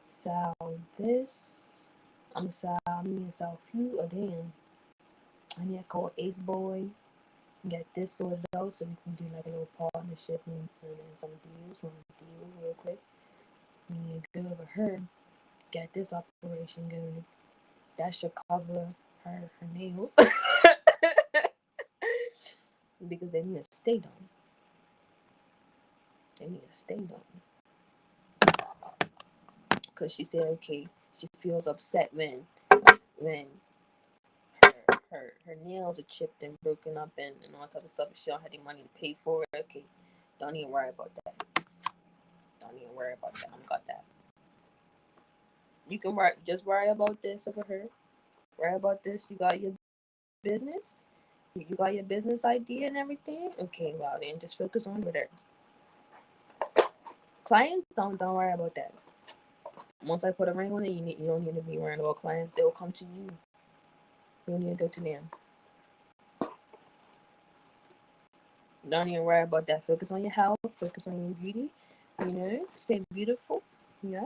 sell this. I'm gonna sell a few of them. I need to call Ace Boy, get this sorted out so we can do like a little partnership and some deals. Run a deal real quick. We need to go over her, get this operation going. That should cover her nails. Because they need to stay done. Because she said, okay, she feels upset when her nails are chipped and broken up and all type of stuff. She don't have the money to pay for it. Okay, don't even worry about that. I got that. You can just worry about this over her. Worry about this. You got your business. You got your business idea and everything. Okay, well then just focus on with her. Clients don't worry about that. Once I put a ring on it, you don't need to be worrying about clients. They'll come to you. You don't need to go to them. Don't even worry about that. Focus on your health. Focus on your beauty. Stay beautiful.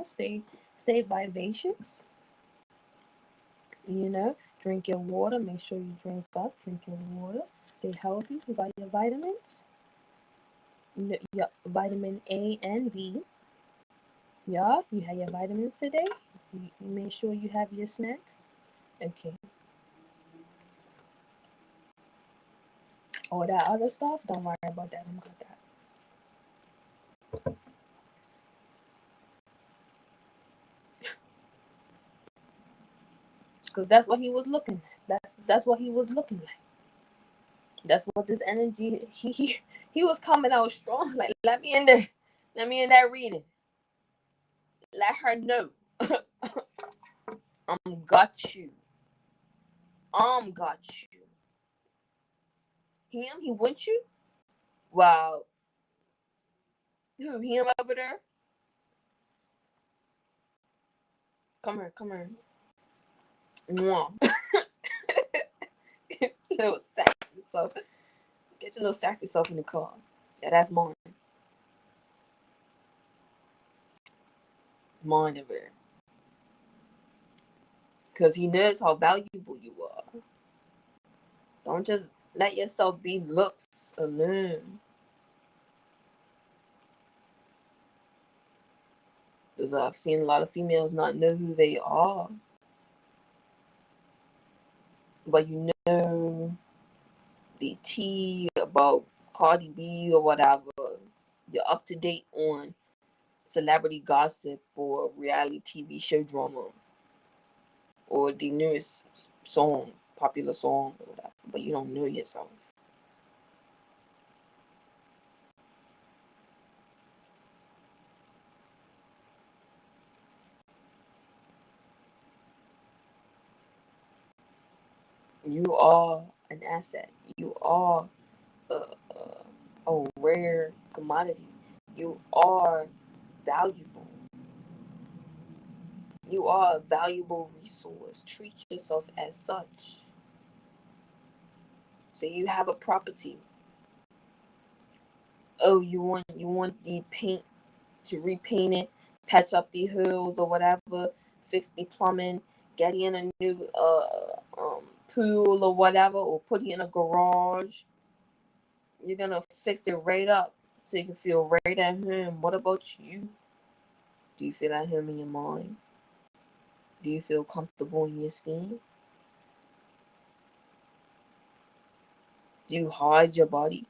Stay vivacious. Drink your water. Make sure you drink your water. Stay healthy. You got your vitamins. Your vitamin A and B. Yeah, you have your vitamins today. You make sure you have your snacks. Okay. All that other stuff, don't worry about that. I'm got that. Because that's what he was looking at. That's what he was looking like. That's what this energy he was coming out strong. Like, let me in there. Let me in that reading. Let her know. Got you. Got you. He wants you? Wow. Him over there? Come here. Mwah. Little sassy self. Get your little sassy self in the car. Yeah, that's mine. Mine over there. Because he knows how valuable you are. Don't just let yourself be looks alone. Because I've seen a lot of females not know who they are. But you know the tea about Cardi B or whatever. You're up to date on celebrity gossip or reality TV show drama or the newest popular song or whatever. But you don't know yourself. You are an asset. You are a rare commodity. You are valuable. You are a valuable resource. Treat yourself as such. So you have a property. Oh, you want the paint to repaint it, patch up the holes or whatever, fix the plumbing, get in a new pool or whatever, or put it in a garage. You're gonna fix it right up so you can feel right at home. What about you? Do you feel at home in your mind? Do you feel comfortable in your skin? Do you hide your body?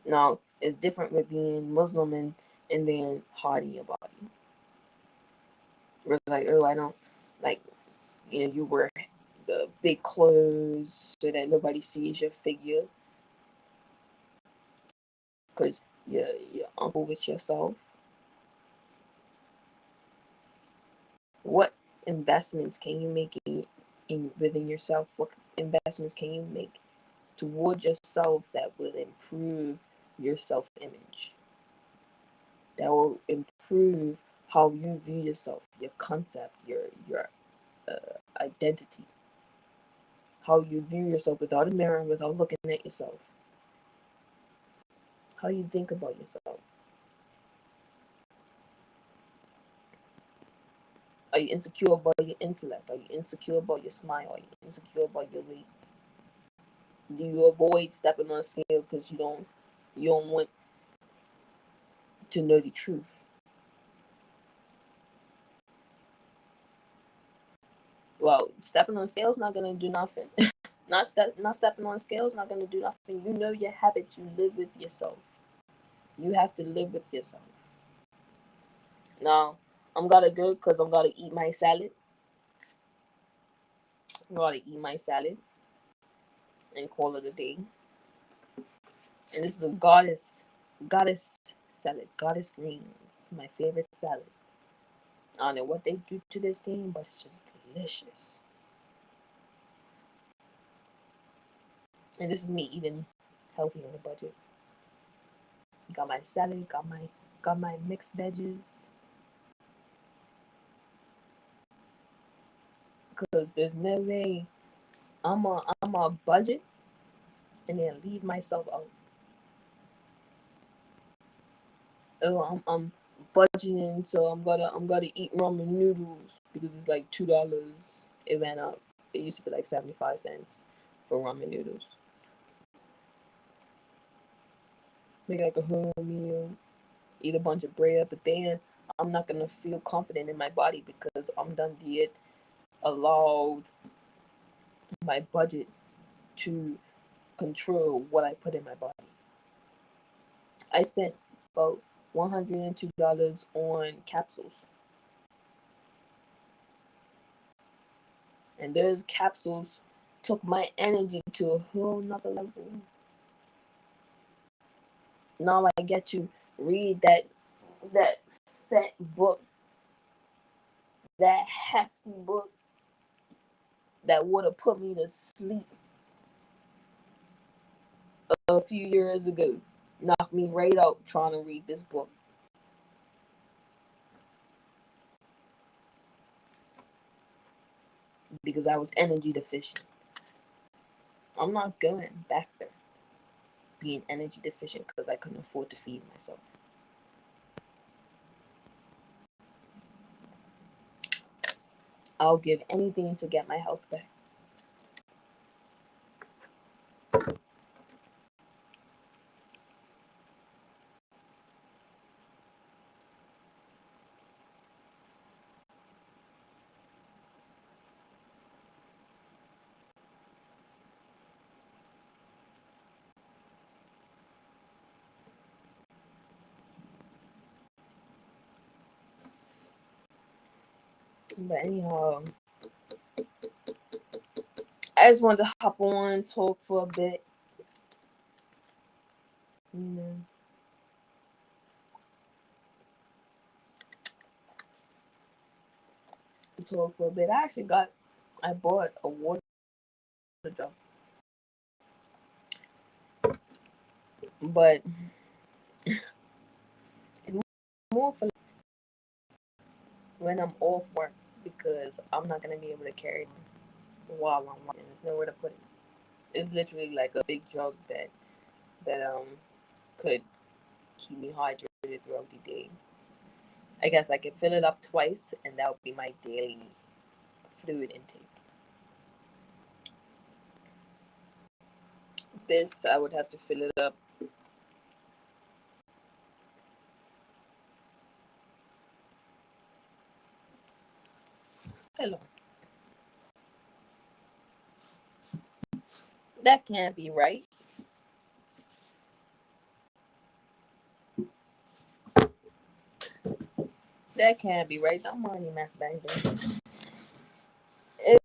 Now, it's different with being Muslim and then hiding your body. Where it's like, oh, I don't like, you wear the big clothes so that nobody sees your figure because you're uncle with yourself. What investments can you make within yourself? What investments can you make toward yourself that will improve your self-image? That will improve how you view yourself, your concept, your identity, how you view yourself without a mirror, without looking at yourself, how you think about yourself. Are you insecure about your intellect? Are you insecure about your smile? Are you insecure about your weight? Do you avoid stepping on a scale because you don't want to know the truth? Well, stepping on a scale is not gonna do nothing. Not stepping on a scale is not gonna do nothing. You know your habits. You live with yourself. You have to live with yourself. Now, I'm gonna go because I'm gonna eat my salad. I'm gonna eat my salad and call it a day. And this is a goddess salad, goddess greens, my favorite salad. I don't know what they do to this thing, but it's just delicious. And this is me eating healthy on a budget. Got my salad, got my mixed veggies. Cause there's no way I'm a budget and then leave myself out. Oh, I'm budgeting, so I'm gonna eat ramen noodles because it's like $2. It went up. It used to be like 75 cents for ramen noodles. Make like a whole meal, eat a bunch of bread, but then I'm not gonna feel confident in my body because I'm done did allowed my budget to control what I put in my body. I spent about $102 on capsules, and those capsules took my energy to a whole nother level. Now I get to read that fat book, that hefty book that would have put me to sleep a few years ago. Knocked me right out trying to read this book because I was energy deficient. I'm not going back there being energy deficient because I couldn't afford to feed myself. I'll give anything to get my health back. But anyhow, I just wanted to hop on, talk for a bit. You know, talk for a bit. I bought a water jar, but it's more for when I'm off work, because I'm not gonna be able to carry them while I'm working. There's nowhere to put it. It's literally like a big jug that could keep me hydrated throughout the day. I guess I could fill it up twice, and that would be my daily fluid intake. This I would have to fill it up. Hello. That can't be right. That can't be right. Don't mind me masturbating. Eh,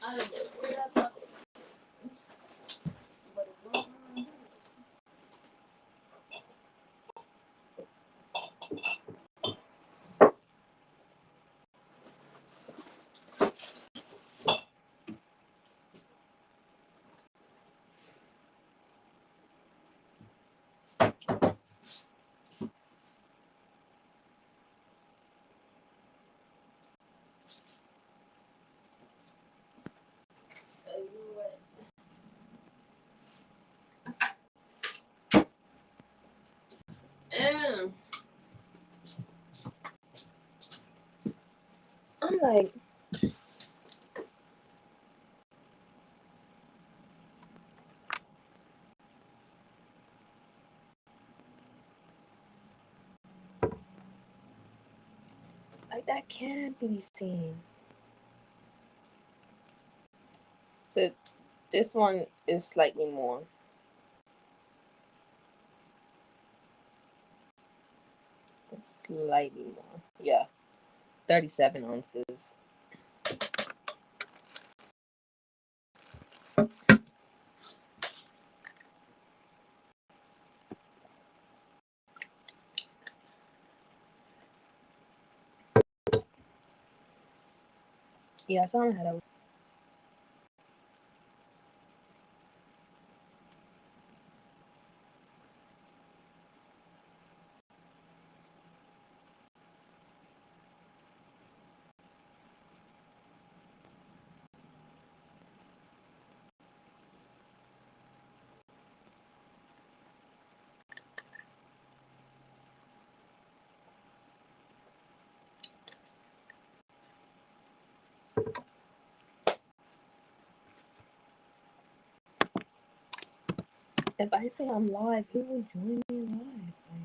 I don't know where that bucket is, but it goes around there. I'm like that can't be seen. So this one is slightly more. It's slightly more. Yeah. 37 ounces. Yeah, so I had a if I say I'm live, who will join me live? Like,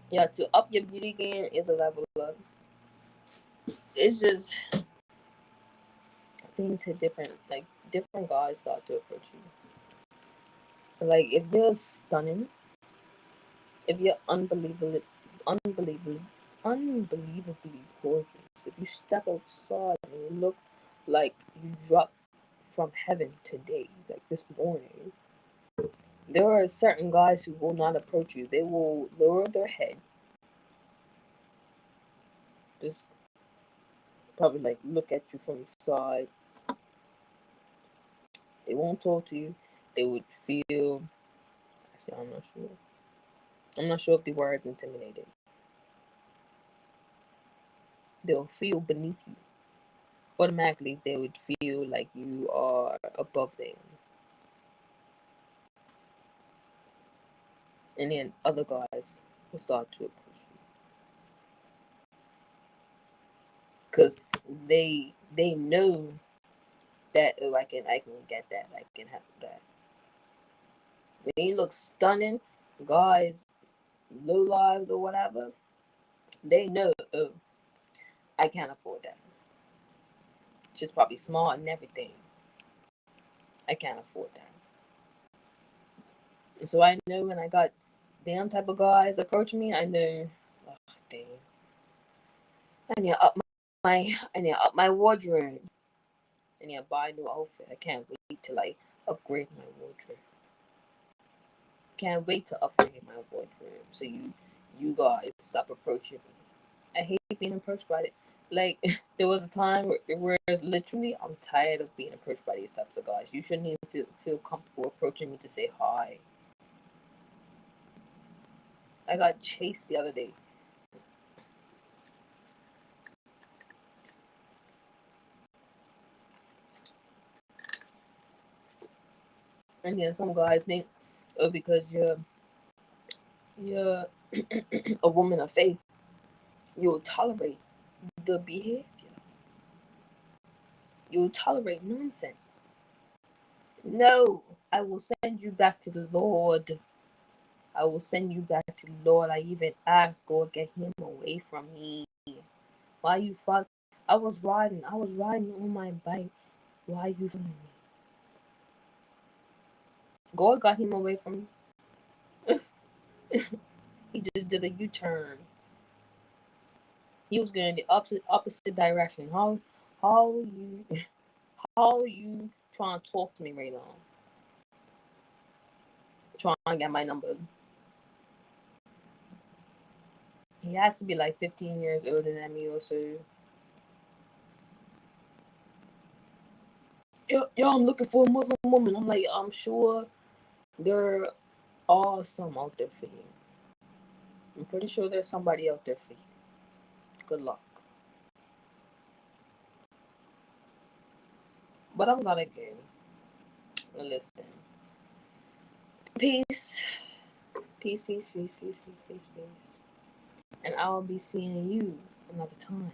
yeah, to up your beauty game is a level up. It's just things hit different. Like different guys start to approach you. Like if you're stunning, if you're unbelievably gorgeous, if you step outside and you look like you dropped from heaven today, like this morning, there are certain guys who will not approach you. They will lower their head, just probably like look at you from the side. They won't talk to you. They would feel. Actually, I'm not sure. I'm not sure if the word's intimidated. They'll feel beneath you. Automatically, they would feel like you are above them. And then other guys will start to approach me because they know that, oh, I can get that, I can have that. When you look stunning, guys, low lives or whatever, they know, oh, I can't afford that. She's probably smart and everything. I can't afford that. And so I know when I got them type of guys approaching me, I know, oh, dang, I need to up my wardrobe. I need to buy a new outfit. I can't wait to like upgrade my wardrobe. Can't wait to upgrade my wardrobe. So you guys stop approaching me. I hate being approached by it. Like there was a time where it's literally I'm tired of being approached by these types of guys. You shouldn't even feel comfortable approaching me to say hi. I got chased the other day. And then some guys think, oh, because you're a woman of faith, you'll tolerate the behavior. You'll tolerate nonsense. No, I will send you back to the Lord. I will send you back to the Lord. I even asked God, get him away from me. Why you fuck? I was riding on my bike. Why you following me? God got him away from me. He just did a U-turn. He was going the opposite direction. How you how you trying to talk to me right now? Trying to get my number. He has to be like 15 years older than me or so. Yo, I'm looking for a Muslim woman. I'm like, I'm sure there are some out there for you. I'm pretty sure there's somebody out there for you. Good luck. But I'm gonna go. Listen. Peace. Peace, peace, peace, peace, peace, peace, peace. And I will be seeing you another time.